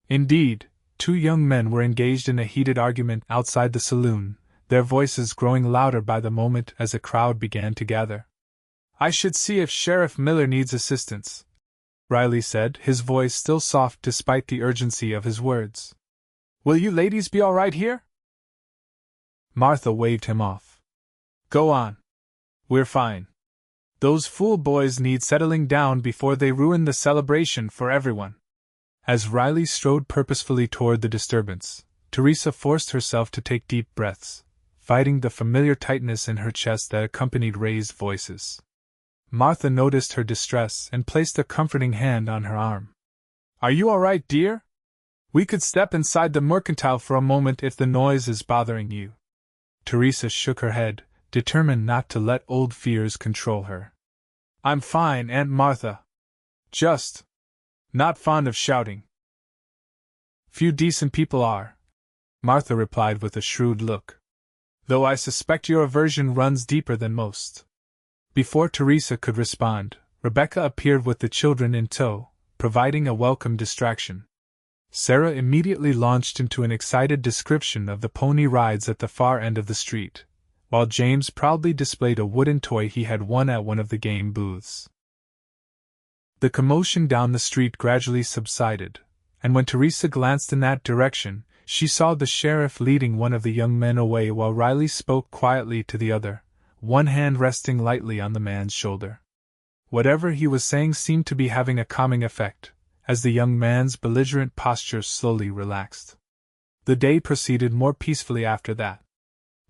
Indeed, two young men were engaged in a heated argument outside the saloon, their voices growing louder by the moment as a crowd began to gather. "I should see if Sheriff Miller needs assistance," Riley said, his voice still soft despite the urgency of his words. "Will you ladies be all right here?" Martha waved him off. "Go on. We're fine. Those fool boys need settling down before they ruin the celebration for everyone." As Riley strode purposefully toward the disturbance, Theresa forced herself to take deep breaths, fighting the familiar tightness in her chest that accompanied raised voices. Martha noticed her distress and placed a comforting hand on her arm. "Are you all right, dear? We could step inside the mercantile for a moment if the noise is bothering you." Theresa shook her head, determined not to let old fears control her. "I'm fine, Aunt Martha. Just not fond of shouting." "Few decent people are," Martha replied with a shrewd look. "Though I suspect your aversion runs deeper than most." Before Theresa could respond, Rebecca appeared with the children in tow, providing a welcome distraction. Sarah immediately launched into an excited description of the pony rides at the far end of the street, while James proudly displayed a wooden toy he had won at one of the game booths. The commotion down the street gradually subsided, and when Theresa glanced in that direction, she saw the sheriff leading one of the young men away while Riley spoke quietly to the other, one hand resting lightly on the man's shoulder. Whatever he was saying seemed to be having a calming effect, as the young man's belligerent posture slowly relaxed. The day proceeded more peacefully after that.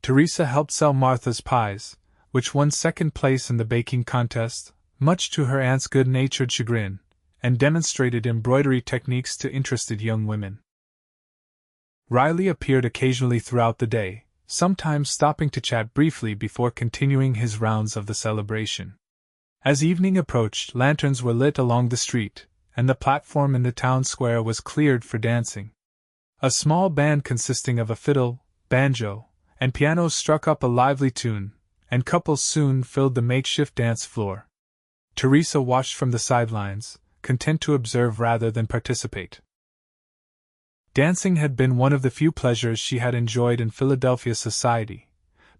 Theresa helped sell Martha's pies, which won second place in the baking contest, much to her aunt's good-natured chagrin, and demonstrated embroidery techniques to interested young women. Riley appeared occasionally throughout the day, sometimes stopping to chat briefly before continuing his rounds of the celebration. As evening approached, lanterns were lit along the street, and the platform in the town square was cleared for dancing. A small band consisting of a fiddle, banjo, and piano struck up a lively tune, and couples soon filled the makeshift dance floor. Theresa watched from the sidelines, content to observe rather than participate. Dancing had been one of the few pleasures she had enjoyed in Philadelphia society,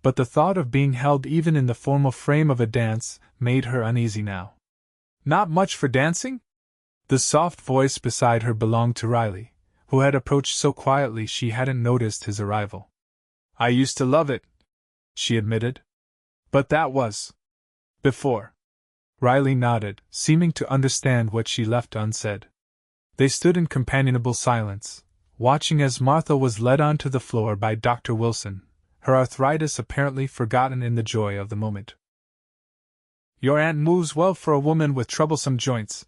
but the thought of being held even in the formal frame of a dance made her uneasy now. Not much for dancing? The soft voice beside her belonged to Riley, who had approached so quietly she hadn't noticed his arrival. I used to love it, she admitted. But that was before. Riley nodded, seeming to understand what she left unsaid. They stood in companionable silence, watching as Martha was led onto the floor by Dr. Wilson, her arthritis apparently forgotten in the joy of the moment. Your aunt moves well for a woman with troublesome joints,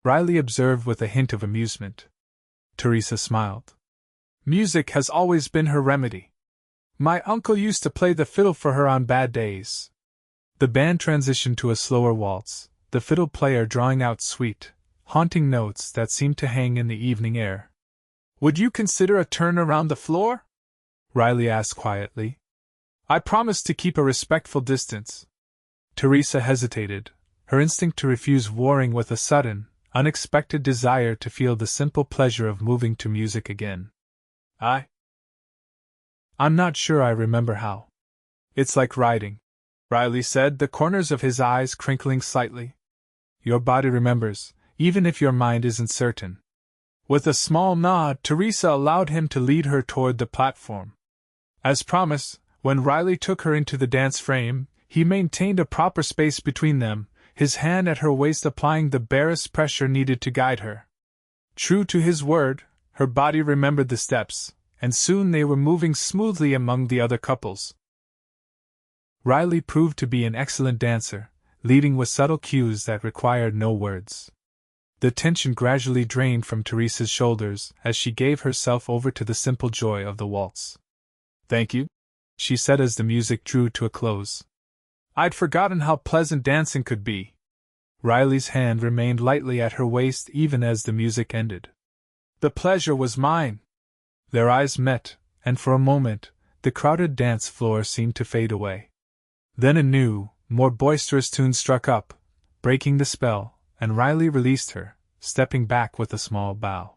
Riley observed with a hint of amusement. Theresa smiled. Music has always been her remedy. My uncle used to play the fiddle for her on bad days. The band transitioned to a slower waltz, the fiddle player drawing out sweet, haunting notes that seemed to hang in the evening air. Would you consider a turn around the floor? Riley asked quietly. I promise to keep a respectful distance. Theresa hesitated, her instinct to refuse warring with a sudden, unexpected desire to feel the simple pleasure of moving to music again. I'm not sure I remember how. It's like riding, Riley said, the corners of his eyes crinkling slightly. Your body remembers, even if your mind isn't certain. With a small nod, Theresa allowed him to lead her toward the platform. As promised, when Riley took her into the dance frame, he maintained a proper space between them, his hand at her waist applying the barest pressure needed to guide her. True to his word, her body remembered the steps, and soon they were moving smoothly among the other couples. Riley proved to be an excellent dancer, leading with subtle cues that required no words. The tension gradually drained from Theresa's shoulders as she gave herself over to the simple joy of the waltz. Thank you, she said as the music drew to a close. I'd forgotten how pleasant dancing could be. Riley's hand remained lightly at her waist even as the music ended. The pleasure was mine. Their eyes met, and for a moment, the crowded dance floor seemed to fade away. Then a new, more boisterous tune struck up, breaking the spell, and Riley released her, stepping back with a small bow.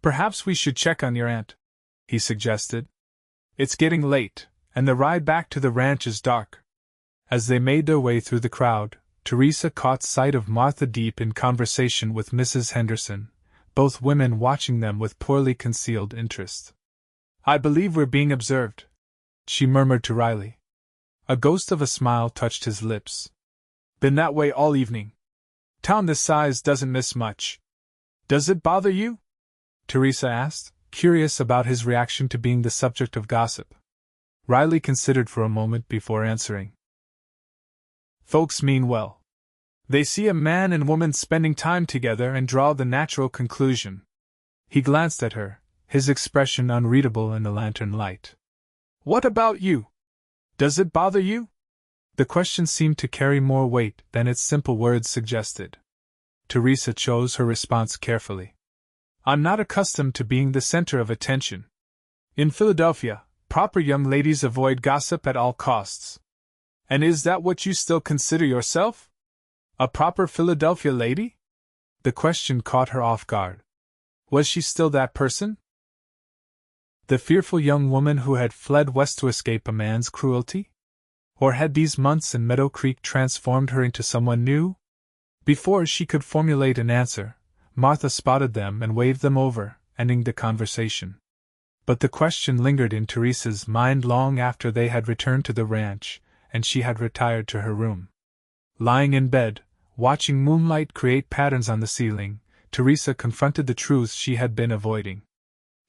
Perhaps we should check on your aunt, he suggested. It's getting late, and the ride back to the ranch is dark. As they made their way through the crowd, Theresa caught sight of Martha deep in conversation with Mrs. Henderson, both women watching them with poorly concealed interest. I believe we're being observed, she murmured to Riley. A ghost of a smile touched his lips. Been that way all evening. Town this size doesn't miss much. Does it bother you? Theresa asked, curious about his reaction to being the subject of gossip. Riley considered for a moment before answering. Folks mean well. They see a man and woman spending time together and draw the natural conclusion. He glanced at her, his expression unreadable in the lantern light. What about you? Does it bother you? The question seemed to carry more weight than its simple words suggested. Theresa chose her response carefully. I'm not accustomed to being the center of attention. In Philadelphia, proper young ladies avoid gossip at all costs. And is that what you still consider yourself? A proper Philadelphia lady? The question caught her off guard. Was she still that person? The fearful young woman who had fled west to escape a man's cruelty? Or had these months in Meadow Creek transformed her into someone new? Before she could formulate an answer, Martha spotted them and waved them over, ending the conversation. But the question lingered in Theresa's mind long after they had returned to the ranch, and she had retired to her room. Lying in bed, watching moonlight create patterns on the ceiling, Theresa confronted the truths she had been avoiding.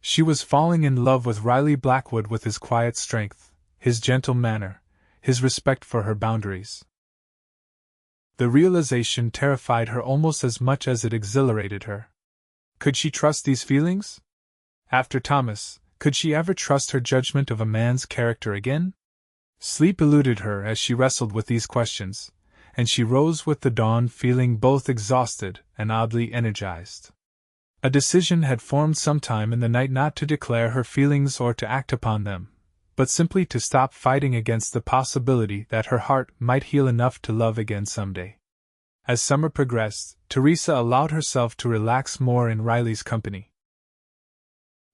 She was falling in love with Riley Blackwood, with his quiet strength, his gentle manner, his respect for her boundaries. The realization terrified her almost as much as it exhilarated her. Could she trust these feelings? After Thomas, could she ever trust her judgment of a man's character again? Sleep eluded her as she wrestled with these questions, and she rose with the dawn feeling both exhausted and oddly energized. A decision had formed sometime in the night not to declare her feelings or to act upon them, but simply to stop fighting against the possibility that her heart might heal enough to love again someday. As summer progressed, Theresa allowed herself to relax more in Riley's company.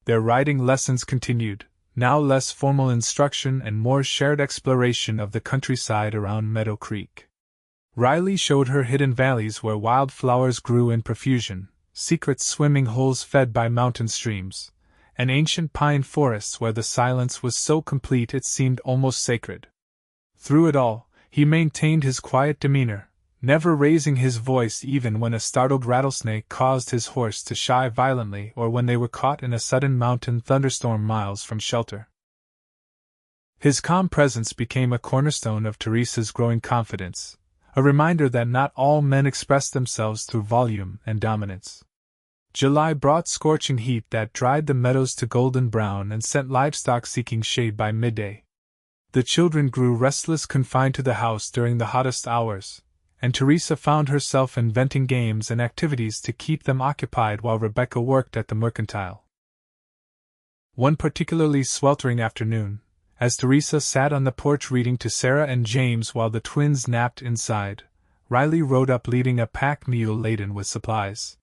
Their riding lessons continued, now less formal instruction and more shared exploration of the countryside around Meadow Creek. Riley showed her hidden valleys where wildflowers grew in profusion, secret swimming holes fed by mountain streams, and ancient pine forests where the silence was so complete it seemed almost sacred. Through it all, he maintained his quiet demeanor, never raising his voice even when a startled rattlesnake caused his horse to shy violently or when they were caught in a sudden mountain thunderstorm miles from shelter. His calm presence became a cornerstone of Theresa's growing confidence, a reminder that not all men express themselves through volume and dominance. July brought scorching heat that dried the meadows to golden brown and sent livestock seeking shade by midday. The children grew restless confined to the house during the hottest hours, and Theresa found herself inventing games and activities to keep them occupied while Rebecca worked at the mercantile. One particularly sweltering afternoon, as Theresa sat on the porch reading to Sarah and James while the twins napped inside, Riley rode up leading a pack mule laden with supplies.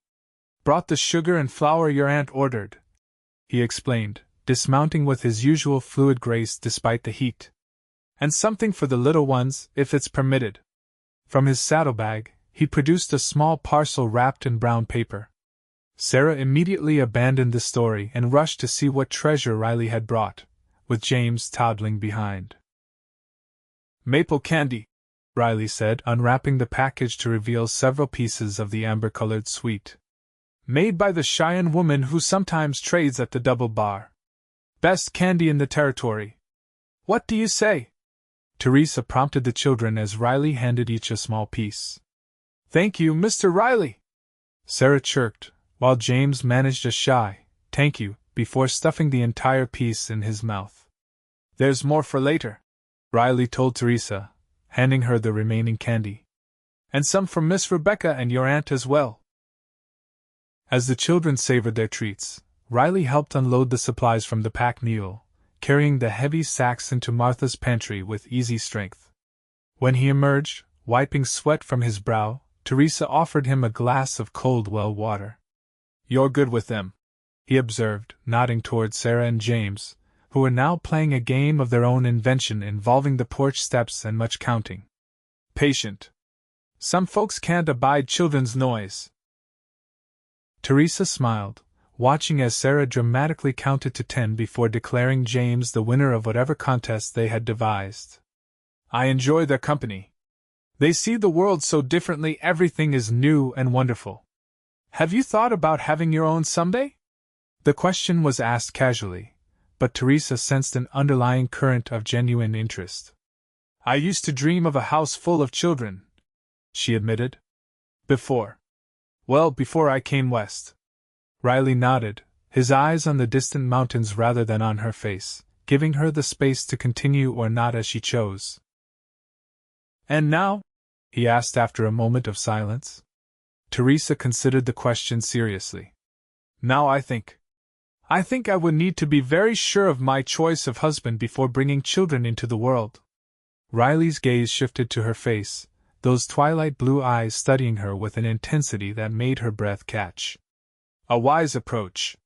"Brought the sugar and flour your aunt ordered," he explained, dismounting with his usual fluid grace despite the heat. "And something for the little ones, if it's permitted." From his saddlebag, he produced a small parcel wrapped in brown paper. Sarah immediately abandoned the story and rushed to see what treasure Riley had brought, with James toddling behind. "Maple candy," Riley said, unwrapping the package to reveal several pieces of the amber-colored sweet. "Made by the Cheyenne woman who sometimes trades at the Double Bar. Best candy in the territory. What do you say?" Theresa prompted the children as Riley handed each a small piece. "Thank you, Mr. Riley," Sarah chirped, while James managed a shy "thank you" before stuffing the entire piece in his mouth. "There's more for later," Riley told Theresa, handing her the remaining candy. "And some for Miss Rebecca and your aunt as well." As the children savored their treats, Riley helped unload the supplies from the pack mule, carrying the heavy sacks into Martha's pantry with easy strength. When he emerged, wiping sweat from his brow, Theresa offered him a glass of cold well water. "You're good with them," he observed, nodding toward Sarah and James, who were now playing a game of their own invention involving the porch steps and much counting. "Patient. Some folks can't abide children's noise." Theresa smiled, watching as Sarah dramatically counted to 10 before declaring James the winner of whatever contest they had devised. "I enjoy their company. They see the world so differently, everything is new and wonderful. Have you thought about having your own someday?" The question was asked casually, but Theresa sensed an underlying current of genuine interest. "I used to dream of a house full of children," she admitted. Before I came west." Riley nodded, his eyes on the distant mountains rather than on her face, giving her the space to continue or not as she chose. "And now?" he asked after a moment of silence. Theresa considered the question seriously. "Now I think I would need to be very sure of my choice of husband before bringing children into the world." Riley's gaze shifted to her face, those twilight blue eyes studying her with an intensity that made her breath catch. A wise approach.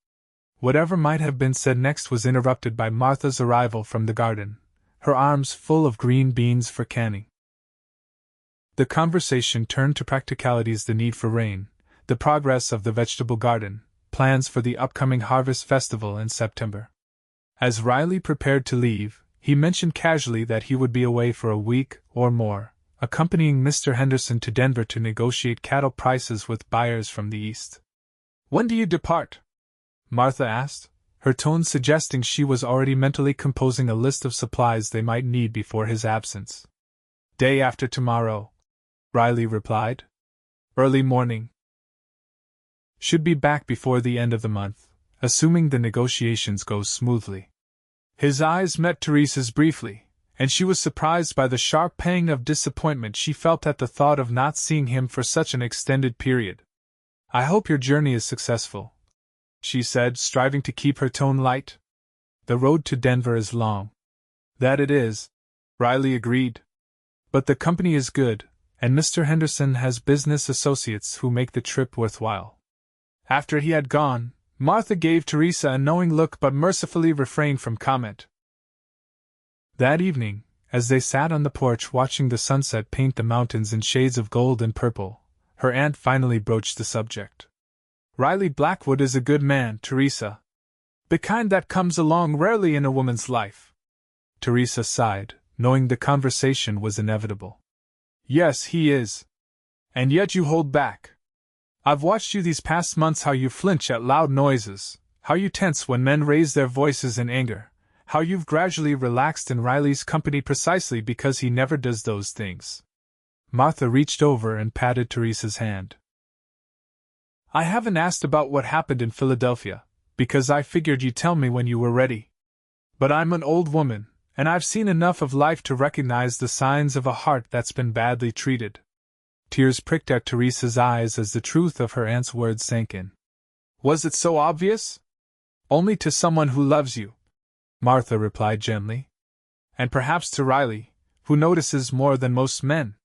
Whatever might have been said next was interrupted by Martha's arrival from the garden, her arms full of green beans for canning. The conversation turned to practicalities: the need for rain, the progress of the vegetable garden, plans for the upcoming harvest festival in September. As Riley prepared to leave, he mentioned casually that he would be away for a week or more, accompanying Mr. Henderson to Denver to negotiate cattle prices with buyers from the east. "When do you depart?" Martha asked, her tone suggesting she was already mentally composing a list of supplies they might need before his absence. "Day after tomorrow," Riley replied. "Early morning. Should be back before the end of the month, assuming the negotiations go smoothly." His eyes met Theresa's briefly, and she was surprised by the sharp pang of disappointment she felt at the thought of not seeing him for such an extended period. "I hope your journey is successful," she said, striving to keep her tone light. "The road to Denver is long." "That it is," Riley agreed. "But the company is good, and Mr. Henderson has business associates who make the trip worthwhile." After he had gone, Martha gave Theresa a knowing look but mercifully refrained from comment. That evening, as they sat on the porch watching the sunset paint the mountains in shades of gold and purple, her aunt finally broached the subject. Riley Blackwood is a good man, Theresa. The kind that comes along rarely in a woman's life. Theresa sighed, knowing the conversation was inevitable. Yes, he is. And yet you hold back. I've watched you these past months, how you flinch at loud noises, how you tense when men raise their voices in anger, how you've gradually relaxed in Riley's company precisely because he never does those things. Martha reached over and patted Theresa's hand. I haven't asked about what happened in Philadelphia, because I figured you'd tell me when you were ready. But I'm an old woman, and I've seen enough of life to recognize the signs of a heart that's been badly treated. Tears pricked at Theresa's eyes as the truth of her aunt's words sank in. Was it so obvious? Only to someone who loves you, Martha replied gently. And perhaps to Riley, who notices more than most men.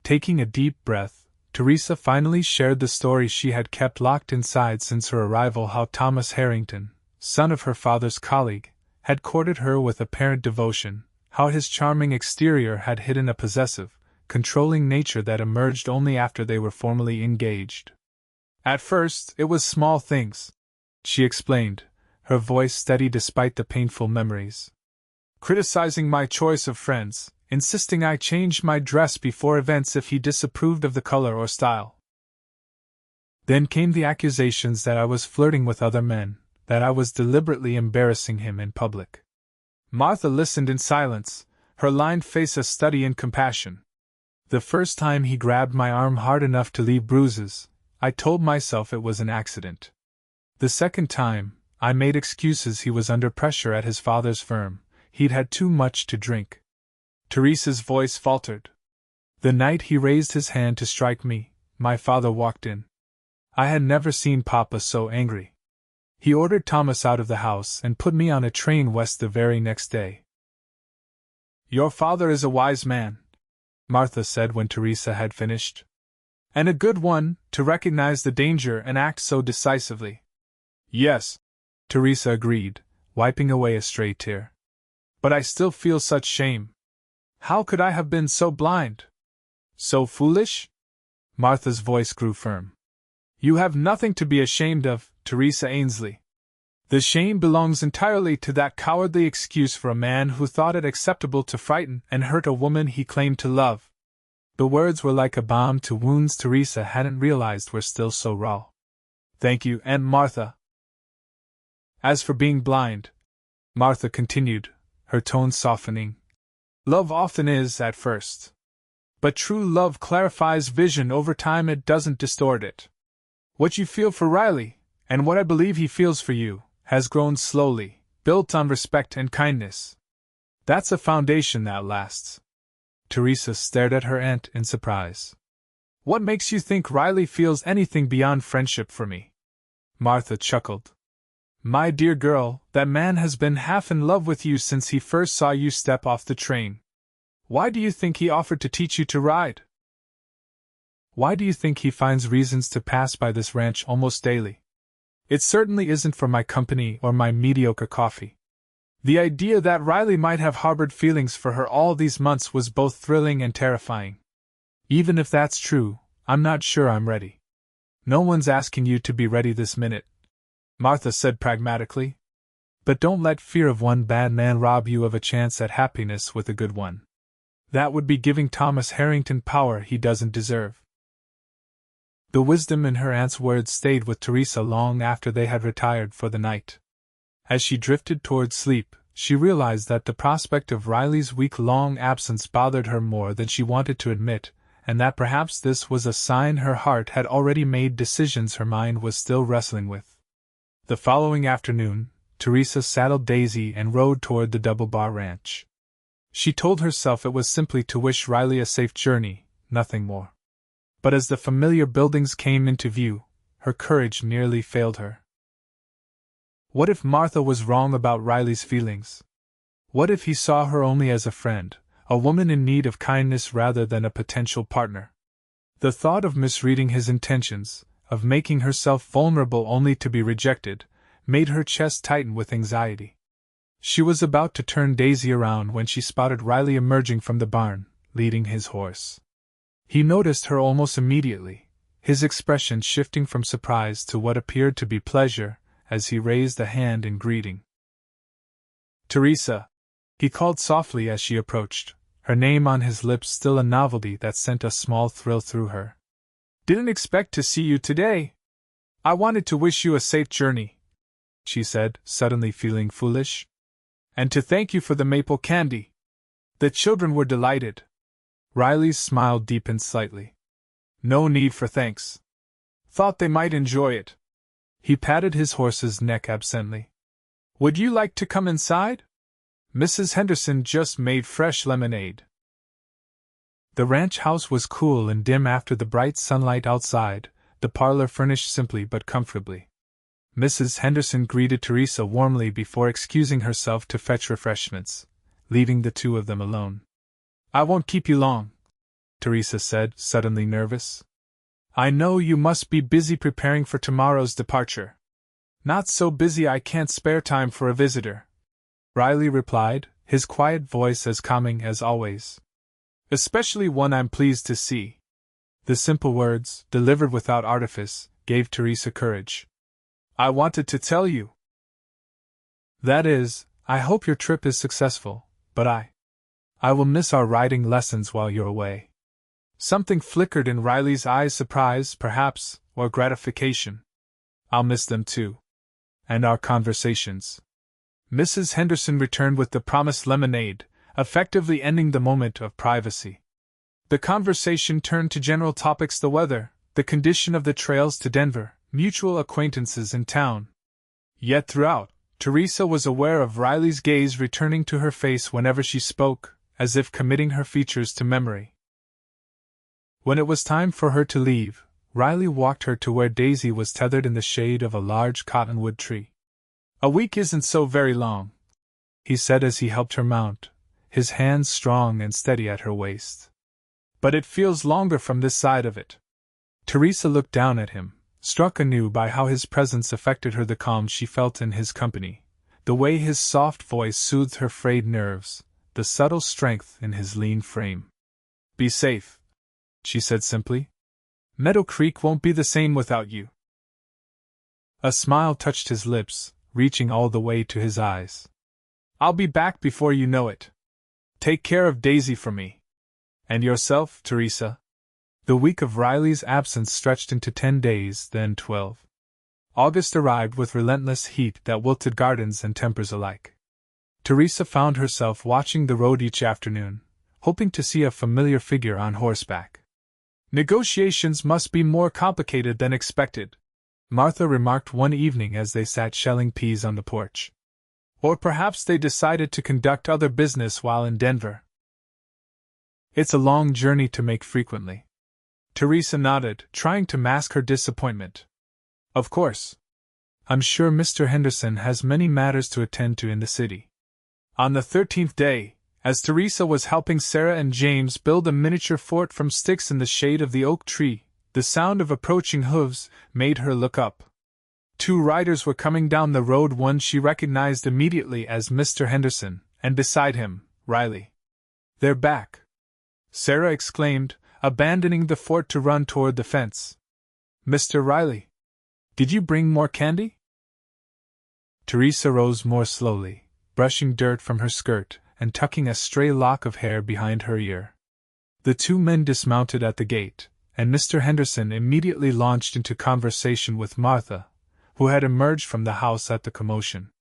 Taking a deep breath, Theresa finally shared the story she had kept locked inside since her arrival, how Thomas Harrington, son of her father's colleague, had courted her with apparent devotion, how his charming exterior had hidden a possessive, controlling nature that emerged only after they were formally engaged. At first, it was small things, she explained, her voice steady despite the painful memories. Criticizing my choice of friends, insisting I changed my dress before events if he disapproved of the color or style. Then came the accusations that I was flirting with other men, that I was deliberately embarrassing him in public. Martha listened in silence, her lined face a study in compassion. The first time he grabbed my arm hard enough to leave bruises, I told myself it was an accident. The second time, I made excuses. He was under pressure at his father's firm, he'd had too much to drink. Theresa's voice faltered. The night he raised his hand to strike me, my father walked in. I had never seen Papa so angry. He ordered Thomas out of the house and put me on a train west the very next day. Your father is a wise man, Martha said when Theresa had finished. And a good one, to recognize the danger and act so decisively. Yes, Theresa agreed, wiping away a stray tear. But I still feel such shame. How could I have been so blind? So foolish? Martha's voice grew firm. You have nothing to be ashamed of, Theresa Ainsley. The shame belongs entirely to that cowardly excuse for a man who thought it acceptable to frighten and hurt a woman he claimed to love. The words were like a balm to wounds Theresa hadn't realized were still so raw. Thank you, Aunt Martha. As for being blind, Martha continued, her tone softening, love often is at first. But true love clarifies vision over time, it doesn't distort it. What you feel for Riley, and what I believe he feels for you, has grown slowly, built on respect and kindness. That's a foundation that lasts. Theresa stared at her aunt in surprise. What makes you think Riley feels anything beyond friendship for me? Martha chuckled. My dear girl, that man has been half in love with you since he first saw you step off the train. Why do you think he offered to teach you to ride? Why do you think he finds reasons to pass by this ranch almost daily? It certainly isn't for my company or my mediocre coffee. The idea that Riley might have harbored feelings for her all these months was both thrilling and terrifying. Even if that's true, I'm not sure I'm ready. No one's asking you to be ready this minute, Martha said pragmatically. But don't let fear of one bad man rob you of a chance at happiness with a good one. That would be giving Thomas Harrington power he doesn't deserve. The wisdom in her aunt's words stayed with Theresa long after they had retired for the night. As she drifted toward sleep, she realized that the prospect of Riley's week-long absence bothered her more than she wanted to admit, and that perhaps this was a sign her heart had already made decisions her mind was still wrestling with. The following afternoon, Theresa saddled Daisy and rode toward the Double Bar Ranch. She told herself it was simply to wish Riley a safe journey, nothing more. But as the familiar buildings came into view, her courage nearly failed her. What if Martha was wrong about Riley's feelings? What if he saw her only as a friend, a woman in need of kindness rather than a potential partner? The thought of misreading his intentions, of making herself vulnerable only to be rejected, made her chest tighten with anxiety. She was about to turn Daisy around when she spotted Riley emerging from the barn, leading his horse. He noticed her almost immediately, his expression shifting from surprise to what appeared to be pleasure, as he raised a hand in greeting. "Theresa," he called softly as she approached, her name on his lips still a novelty that sent a small thrill through her. "Didn't expect to see you today. I wanted to wish you a safe journey," she said, suddenly feeling foolish. "And to thank you for the maple candy." The children were delighted. Riley's smile deepened slightly. "No need for thanks. Thought they might enjoy it." He patted his horse's neck absently. "Would you like to come inside? Mrs. Henderson just made fresh lemonade." The ranch house was cool and dim after the bright sunlight outside, the parlor furnished simply but comfortably. Mrs. Henderson greeted Theresa warmly before excusing herself to fetch refreshments, leaving the two of them alone. "I won't keep you long," Theresa said, suddenly nervous. "I know you must be busy preparing for tomorrow's departure." "Not so busy I can't spare time for a visitor," Riley replied, his quiet voice as calming as always. "Especially one I'm pleased to see." The simple words, delivered without artifice, gave Theresa courage. "I wanted to tell you. That is, I hope your trip is successful, but I will miss our riding lessons while you're away." Something flickered in Riley's eyes, surprise, perhaps, or gratification. "I'll miss them too. And our conversations." Mrs. Henderson returned with the promised lemonade, effectively ending the moment of privacy. The conversation turned to general topics: the weather, the condition of the trails to Denver, mutual acquaintances in town. Yet throughout, Theresa was aware of Riley's gaze returning to her face whenever she spoke, as if committing her features to memory. When it was time for her to leave, Riley walked her to where Daisy was tethered in the shade of a large cottonwood tree. "A week isn't so very long," he said as he helped her mount, his hands strong and steady at her waist. "But it feels longer from this side of it." Theresa looked down at him, struck anew by how his presence affected her, the calm she felt in his company, the way his soft voice soothed her frayed nerves, the subtle strength in his lean frame. "Be safe," she said simply. "Meadow Creek won't be the same without you." A smile touched his lips, reaching all the way to his eyes. "I'll be back before you know it. Take care of Daisy for me. And yourself, Theresa." The week of Riley's absence stretched into 10 days, then 12. August arrived with relentless heat that wilted gardens and tempers alike. Theresa found herself watching the road each afternoon, hoping to see a familiar figure on horseback. "Negotiations must be more complicated than expected," Martha remarked one evening as they sat shelling peas on the porch. "Or perhaps they decided to conduct other business while in Denver." "It's a long journey to make frequently." Theresa nodded, trying to mask her disappointment. "Of course. I'm sure Mr. Henderson has many matters to attend to in the city." On the 13th day, as Theresa was helping Sarah and James build a miniature fort from sticks in the shade of the oak tree, the sound of approaching hooves made her look up. 2 riders were coming down the road, one she recognized immediately as Mr. Henderson, and beside him, Riley. "They're back!" Sarah exclaimed, abandoning the fort to run toward the fence. "Mr. Riley, did you bring more candy?" Theresa rose more slowly, brushing dirt from her skirt and tucking a stray lock of hair behind her ear. The 2 men dismounted at the gate, and Mr. Henderson immediately launched into conversation with Martha, who had emerged from the house at the commotion.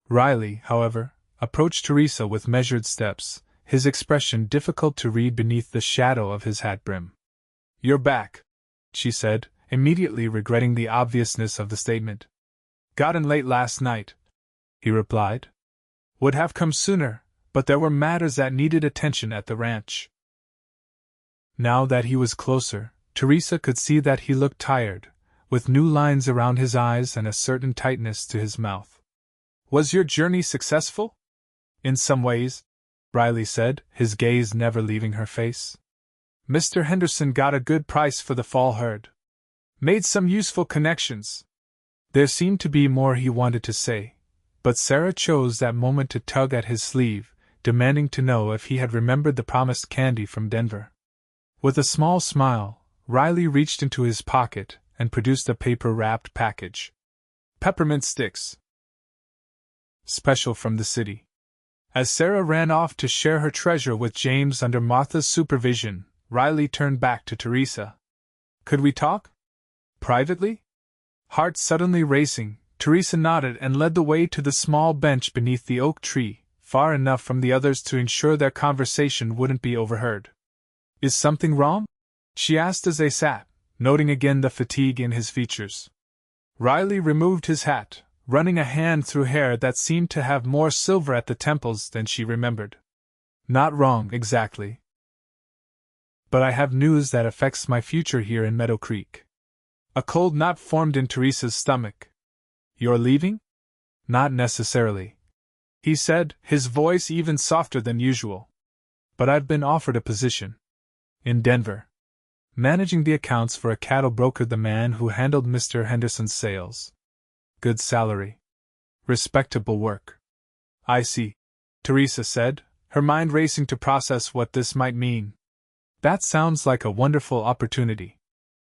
Riley, however, approached Theresa with measured steps, his expression difficult to read beneath the shadow of his hat brim. "You're back," she said, immediately regretting the obviousness of the statement. "Got in late last night," he replied. "Would have come sooner, but there were matters that needed attention at the ranch." Now that he was closer, Theresa could see that he looked tired, with new lines around his eyes and a certain tightness to his mouth. "Was your journey successful?" "In some ways," Riley said, his gaze never leaving her face. "Mr. Henderson got a good price for the fall herd." Made some useful connections. There seemed to be more he wanted to say, but Sarah chose that moment to tug at his sleeve, demanding to know if he had remembered the promised candy from Denver. With a small smile, Riley reached into his pocket and produced a paper-wrapped package. Peppermint sticks. Special from the city. As Sarah ran off to share her treasure with James under Martha's supervision, Riley turned back to Theresa. Could we talk? Privately? Heart suddenly racing, Theresa nodded and led the way to the small bench beneath the oak tree, far enough from the others to ensure their conversation wouldn't be overheard. Is something wrong? She asked as they sat, noting again the fatigue in his features. Riley removed his hat, running a hand through hair that seemed to have more silver at the temples than she remembered. Not wrong, exactly. But I have news that affects my future here in Meadow Creek. A cold knot formed in Theresa's stomach. You're leaving? Not necessarily, he said, his voice even softer than usual. But I've been offered a position. In Denver. Managing the accounts for a cattle broker, the man who handled Mr. Henderson's sales. Good salary. Respectable work. I see, Theresa said, her mind racing to process what this might mean. That sounds like a wonderful opportunity.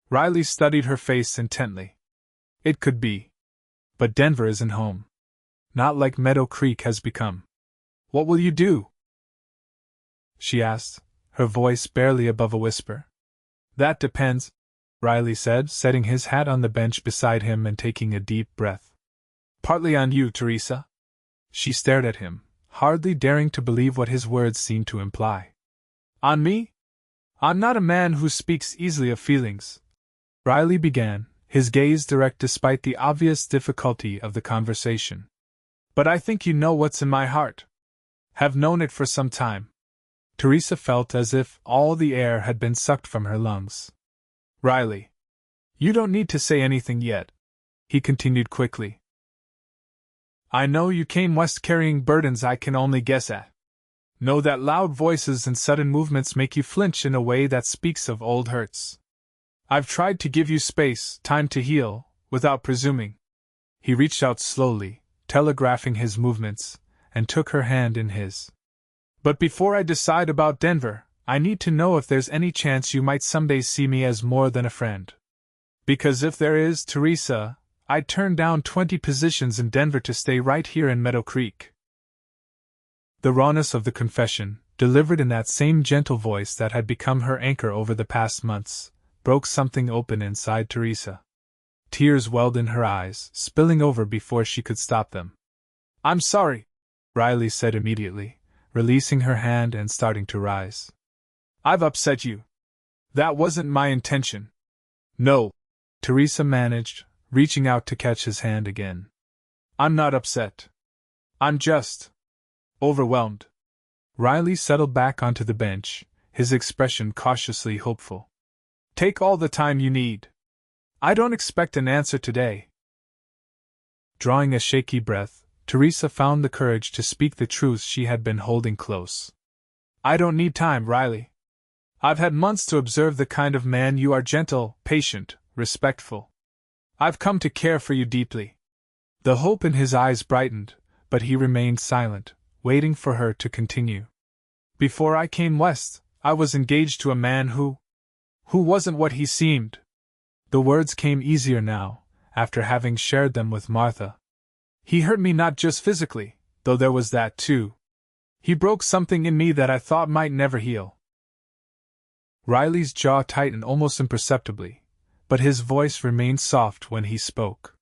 Riley studied her face intently. It could be. But Denver isn't home. Not like Meadow Creek has become. What will you do? She asked, her voice barely above a whisper. That depends, Riley said, setting his hat on the bench beside him and taking a deep breath. Partly on you, Theresa. She stared at him, hardly daring to believe what his words seemed to imply. On me? I'm not a man who speaks easily of feelings, Riley began, his gaze direct despite the obvious difficulty of the conversation. But I think you know what's in my heart. Have known it for some time. Theresa felt as if all the air had been sucked from her lungs. Riley. You don't need to say anything yet, he continued quickly. I know you came west carrying burdens I can only guess at. Know that loud voices and sudden movements make you flinch in a way that speaks of old hurts. I've tried to give you space, time to heal, without presuming. He reached out slowly, telegraphing his movements, and took her hand in his. But before I decide about Denver, I need to know if there's any chance you might someday see me as more than a friend. Because if there is, Theresa, I'd turn down 20 positions in Denver to stay right here in Meadow Creek. The rawness of the confession, delivered in that same gentle voice that had become her anchor over the past months, broke something open inside Theresa. Tears welled in her eyes, spilling over before she could stop them. I'm sorry, Riley said immediately, releasing her hand and starting to rise. I've upset you. That wasn't my intention. No, Theresa managed, reaching out to catch his hand again. I'm not upset. I'm just overwhelmed. Riley settled back onto the bench, his expression cautiously hopeful. Take all the time you need. I don't expect an answer today. Drawing a shaky breath, Theresa found the courage to speak the truth she had been holding close. I don't need time, Riley. I've had months to observe the kind of man you are: gentle, patient, respectful. I've come to care for you deeply. The hope in his eyes brightened, but he remained silent, waiting for her to continue. Before I came west, I was engaged to a man who wasn't what he seemed. The words came easier now, after having shared them with Martha. He hurt me not just physically, though there was that too. He broke something in me that I thought might never heal. Riley's jaw tightened almost imperceptibly, but his voice remained soft when he spoke.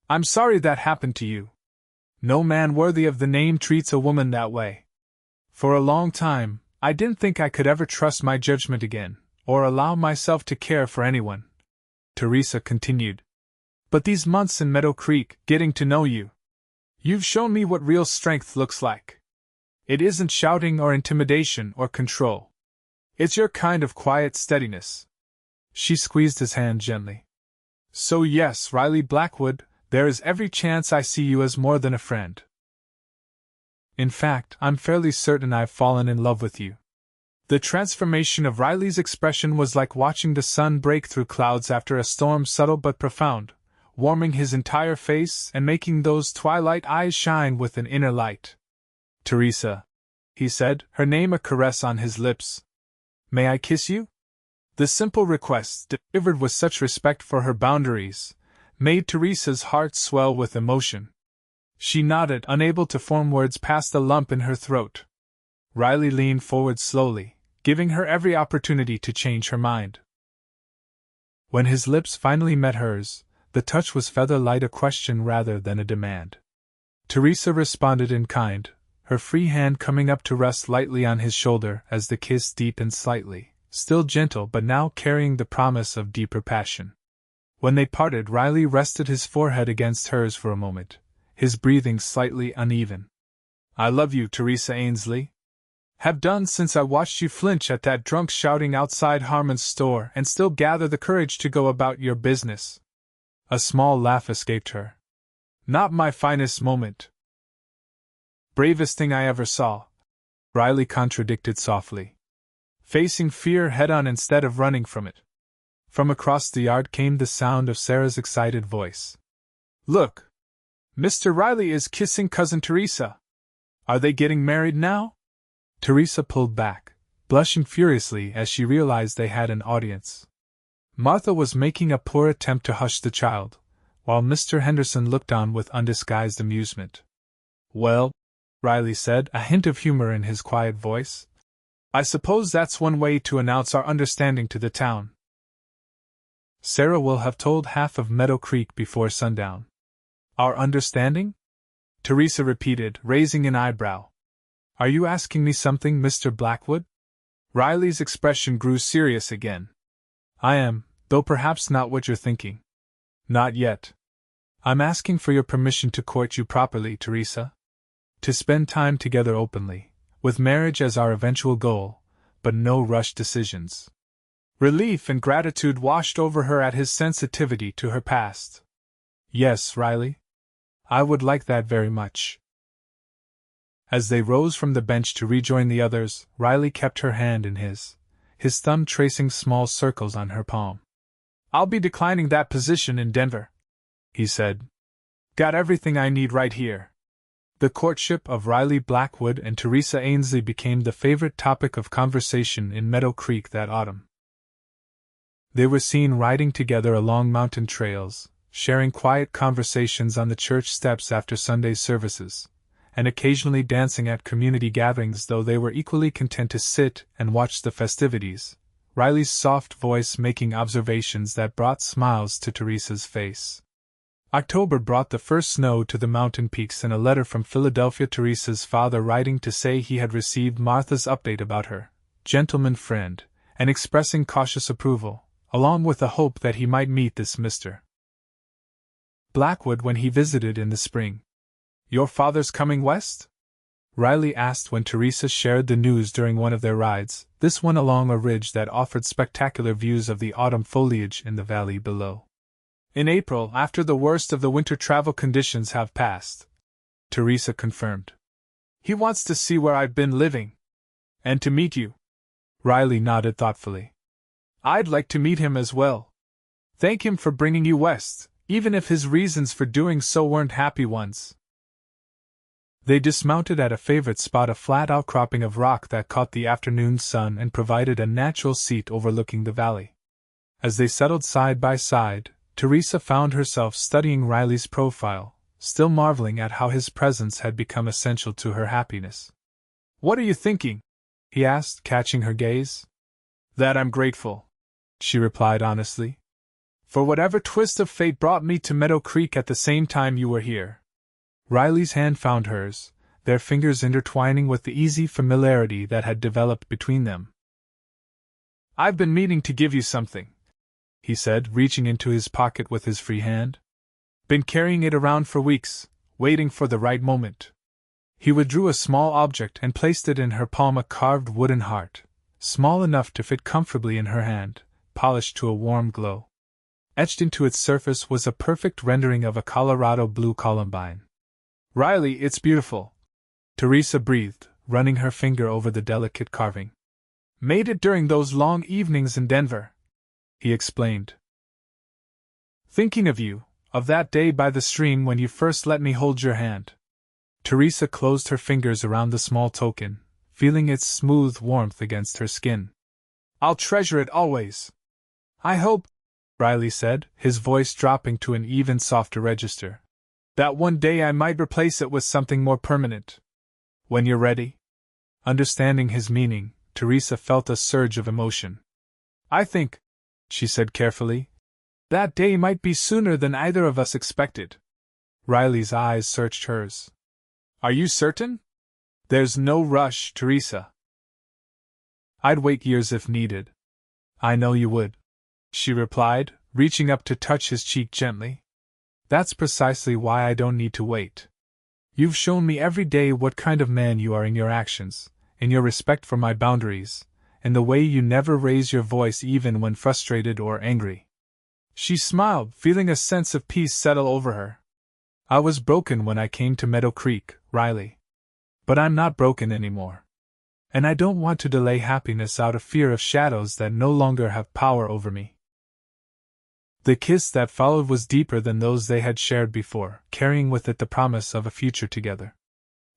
I'm sorry that happened to you. No man worthy of the name treats a woman that way. For a long time, I didn't think I could ever trust my judgment again, or allow myself to care for anyone, Theresa continued. But these months in Meadow Creek, getting to know you, you've shown me what real strength looks like. It isn't shouting or intimidation or control. It's your kind of quiet steadiness. She squeezed his hand gently. So yes, Riley Blackwood, there is every chance I see you as more than a friend. In fact, I'm fairly certain I've fallen in love with you. The transformation of Riley's expression was like watching the sun break through clouds after a storm, subtle but profound, warming his entire face and making those twilight eyes shine with an inner light. "Theresa," he said, her name a caress on his lips. "May I kiss you?" The simple request, delivered with such respect for her boundaries, made Theresa's heart swell with emotion. She nodded, unable to form words past the lump in her throat. Riley leaned forward slowly, giving her every opportunity to change her mind. When his lips finally met hers, the touch was feather-light, a question rather than a demand. Theresa responded in kind, her free hand coming up to rest lightly on his shoulder as the kiss deepened slightly, still gentle but now carrying the promise of deeper passion. When they parted, Riley rested his forehead against hers for a moment, his breathing slightly uneven. "I love you, Theresa Ainsley. Have done since I watched you flinch at that drunk shouting outside Harmon's store and still gather the courage to go about your business." A small laugh escaped her. "Not my finest moment." "Bravest thing I ever saw," Riley contradicted softly. "Facing fear head-on instead of running from it." From across the yard came the sound of Sarah's excited voice. "Look! Mr. Riley is kissing Cousin Theresa. Are they getting married now?" Theresa pulled back, blushing furiously as she realized they had an audience. Martha was making a poor attempt to hush the child, while Mr. Henderson looked on with undisguised amusement. "Well," Riley said, a hint of humor in his quiet voice, "I suppose that's one way to announce our understanding to the town. Sarah will have told half of Meadow Creek before sundown." "Our understanding?" Theresa repeated, raising an eyebrow. "Are you asking me something, Mr. Blackwood?" Riley's expression grew serious again. "I am, though perhaps not what you're thinking." "Not yet. I'm asking for your permission to court you properly, Theresa. To spend time together openly, with marriage as our eventual goal, but no rushed decisions." Relief and gratitude washed over her at his sensitivity to her past. "Yes, Riley. I would like that very much." As they rose from the bench to rejoin the others, Riley kept her hand in his thumb tracing small circles on her palm. "I'll be declining that position in Denver," he said. "Got everything I need right here." The courtship of Riley Blackwood and Theresa Ainsley became the favorite topic of conversation in Meadow Creek that autumn. They were seen riding together along mountain trails, sharing quiet conversations on the church steps after Sunday services, and occasionally dancing at community gatherings, though they were equally content to sit and watch the festivities, Riley's soft voice making observations that brought smiles to Theresa's face. October brought the first snow to the mountain peaks, and a letter from Philadelphia, Theresa's father writing to say he had received Martha's update about her gentleman friend, and expressing cautious approval, along with the hope that he might meet this Mr. Blackwood when he visited in the spring. "Your father's coming west?" Riley asked when Theresa shared the news during one of their rides, this one along a ridge that offered spectacular views of the autumn foliage in the valley below. "In April, after the worst of the winter travel conditions have passed," Theresa confirmed. "He wants to see where I've been living. And to meet you." Riley nodded thoughtfully. "I'd like to meet him as well. Thank him for bringing you west, even if his reasons for doing so weren't happy ones." They dismounted at a favorite spot, a flat outcropping of rock that caught the afternoon sun and provided a natural seat overlooking the valley. As they settled side by side, Theresa found herself studying Riley's profile, still marveling at how his presence had become essential to her happiness. "What are you thinking?" he asked, catching her gaze. "That I'm grateful," she replied honestly, "for whatever twist of fate brought me to Meadow Creek at the same time you were here." Riley's hand found hers, their fingers intertwining with the easy familiarity that had developed between them. "I've been meaning to give you something," he said, reaching into his pocket with his free hand. "Been carrying it around for weeks, waiting for the right moment." He withdrew a small object and placed it in her palm, a carved wooden heart, small enough to fit comfortably in her hand, polished to a warm glow. Etched into its surface was a perfect rendering of a Colorado blue columbine. "Riley, it's beautiful," Theresa breathed, running her finger over the delicate carving. Made it during those long evenings in Denver," he explained. "Thinking of you, of that day by the stream when you first let me hold your hand." Theresa closed her fingers around the small token, feeling its smooth warmth against her skin. "I'll treasure it always." "I hope," Riley said, his voice dropping to an even softer register, "that one day I might replace it with something more permanent. When you're ready." Understanding his meaning, Theresa felt a surge of emotion. "I think," she said carefully, "that day might be sooner than either of us expected." Riley's eyes searched hers. "Are you certain?" "There's no rush, Theresa." "I'd wait years if needed." "I know you would," she replied, reaching up to touch his cheek gently. "That's precisely why I don't need to wait. You've shown me every day what kind of man you are in your actions, in your respect for my boundaries, in the way you never raise your voice even when frustrated or angry." She smiled, feeling a sense of peace settle over her. "I was broken when I came to Meadow Creek, Riley. But I'm not broken anymore. And I don't want to delay happiness out of fear of shadows that no longer have power over me." The kiss that followed was deeper than those they had shared before, carrying with it the promise of a future together.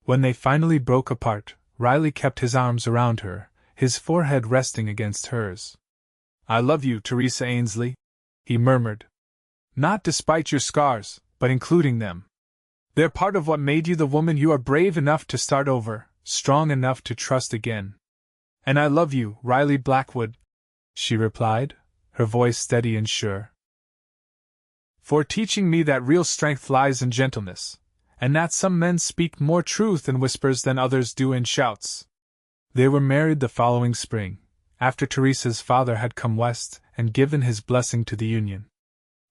When they finally broke apart, Riley kept his arms around her, his forehead resting against hers. "I love you, Theresa Ainsley," he murmured. "Not despite your scars, but including them. They're part of what made you the woman you are, brave enough to start over, strong enough to trust again." "And I love you, Riley Blackwood," she replied, her voice steady and sure, "for teaching me that real strength lies in gentleness, and that some men speak more truth in whispers than others do in shouts." They were married the following spring, after Theresa's father had come west and given his blessing to the union.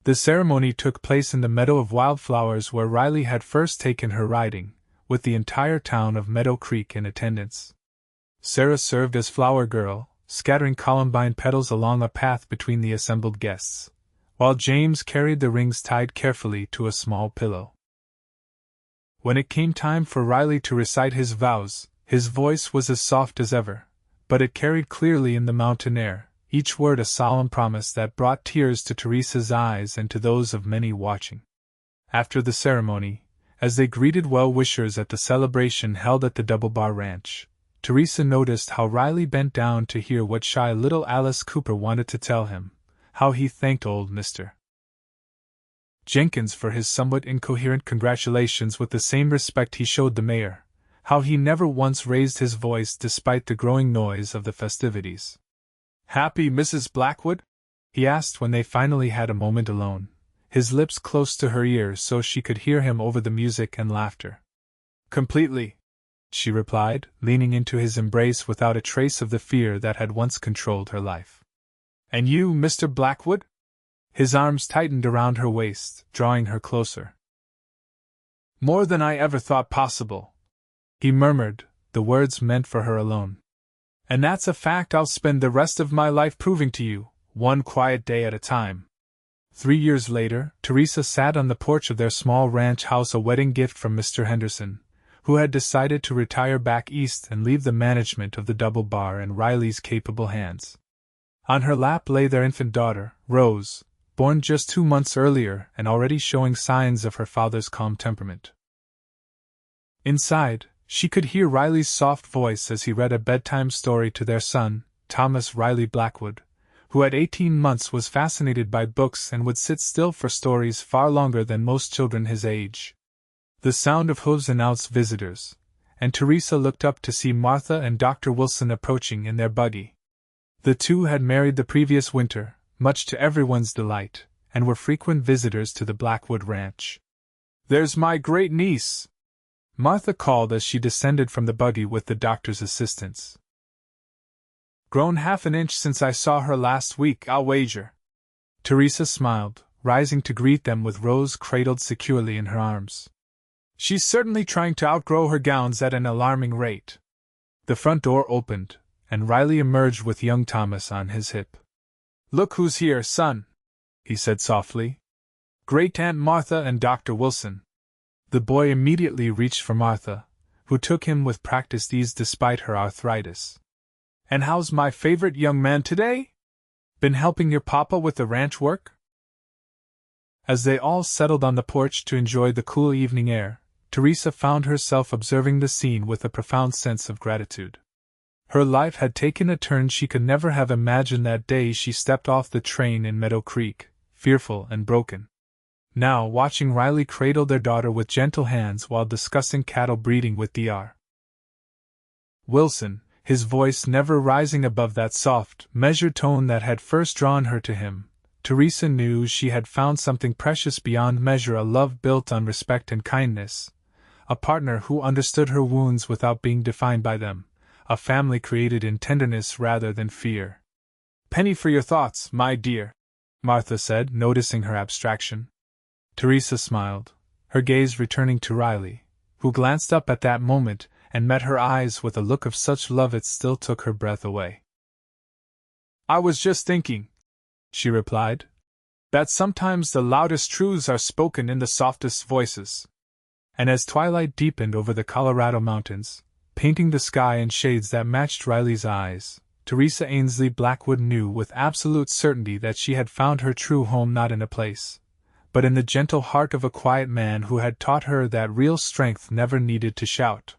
The ceremony took place in the meadow of wildflowers where Riley had first taken her riding, with the entire town of Meadow Creek in attendance. Sarah served as flower girl, scattering columbine petals along a path between the assembled guests, while James carried the rings tied carefully to a small pillow. When it came time for Riley to recite his vows, his voice was as soft as ever, but it carried clearly in the mountain air, each word a solemn promise that brought tears to Theresa's eyes and to those of many watching. After the ceremony, as they greeted well-wishers at the celebration held at the Double Bar Ranch, Theresa noticed how Riley bent down to hear what shy little Alice Cooper wanted to tell him, how he thanked old Mr. Jenkins for his somewhat incoherent congratulations with the same respect he showed the mayor, how he never once raised his voice despite the growing noise of the festivities. "Happy, Mrs. Blackwood?" he asked when they finally had a moment alone, his lips close to her ears so she could hear him over the music and laughter. "Completely," she replied, leaning into his embrace without a trace of the fear that had once controlled her life. "And you, Mr. Blackwood?" His arms tightened around her waist, drawing her closer. "More than I ever thought possible," he murmured, the words meant for her alone. "And that's a fact I'll spend the rest of my life proving to you, one quiet day at a time." 3 years later, Theresa sat on the porch of their small ranch house, a wedding gift from Mr. Henderson, who had decided to retire back east and leave the management of the Double Bar in Riley's capable hands. On her lap lay their infant daughter, Rose, born just 2 months earlier and already showing signs of her father's calm temperament. Inside, she could hear Riley's soft voice as he read a bedtime story to their son, Thomas Riley Blackwood, who at 18 months was fascinated by books and would sit still for stories far longer than most children his age. The sound of hooves announced visitors, and Theresa looked up to see Martha and Dr. Wilson approaching in their buggy. The two had married the previous winter, much to everyone's delight, and were frequent visitors to the Blackwood Ranch. "There's my great niece," Martha called as she descended from the buggy with the doctor's assistance. "Grown half an inch since I saw her last week, I'll wager." Theresa smiled, rising to greet them with Rose cradled securely in her arms. "She's certainly trying to outgrow her gowns at an alarming rate." The front door opened, and Riley emerged with young Thomas on his hip. "Look who's here, son," he said softly. "Great Aunt Martha and Dr. Wilson." The boy immediately reached for Martha, who took him with practiced ease despite her arthritis. And how's my favorite young man today? Been helping your papa with the ranch work? As they all settled on the porch to enjoy the cool evening air, Theresa found herself observing the scene with a profound sense of gratitude. Her life had taken a turn she could never have imagined that day she stepped off the train in Meadow Creek, fearful and broken. Now, watching Riley cradle their daughter with gentle hands while discussing cattle breeding with Dr. Wilson, his voice never rising above that soft, measured tone that had first drawn her to him, Theresa knew she had found something precious beyond measure, a love built on respect and kindness, a partner who understood her wounds without being defined by them, a family created in tenderness rather than fear. "Penny for your thoughts, my dear," Martha said, noticing her abstraction. Theresa smiled, her gaze returning to Riley, who glanced up at that moment and met her eyes with a look of such love it still took her breath away. "I was just thinking," she replied, "that sometimes the loudest truths are spoken in the softest voices." And as twilight deepened over the Colorado mountains, painting the sky in shades that matched Riley's eyes, Theresa Ainsley Blackwood knew with absolute certainty that she had found her true home not in a place, but in the gentle heart of a quiet man who had taught her that real strength never needed to shout.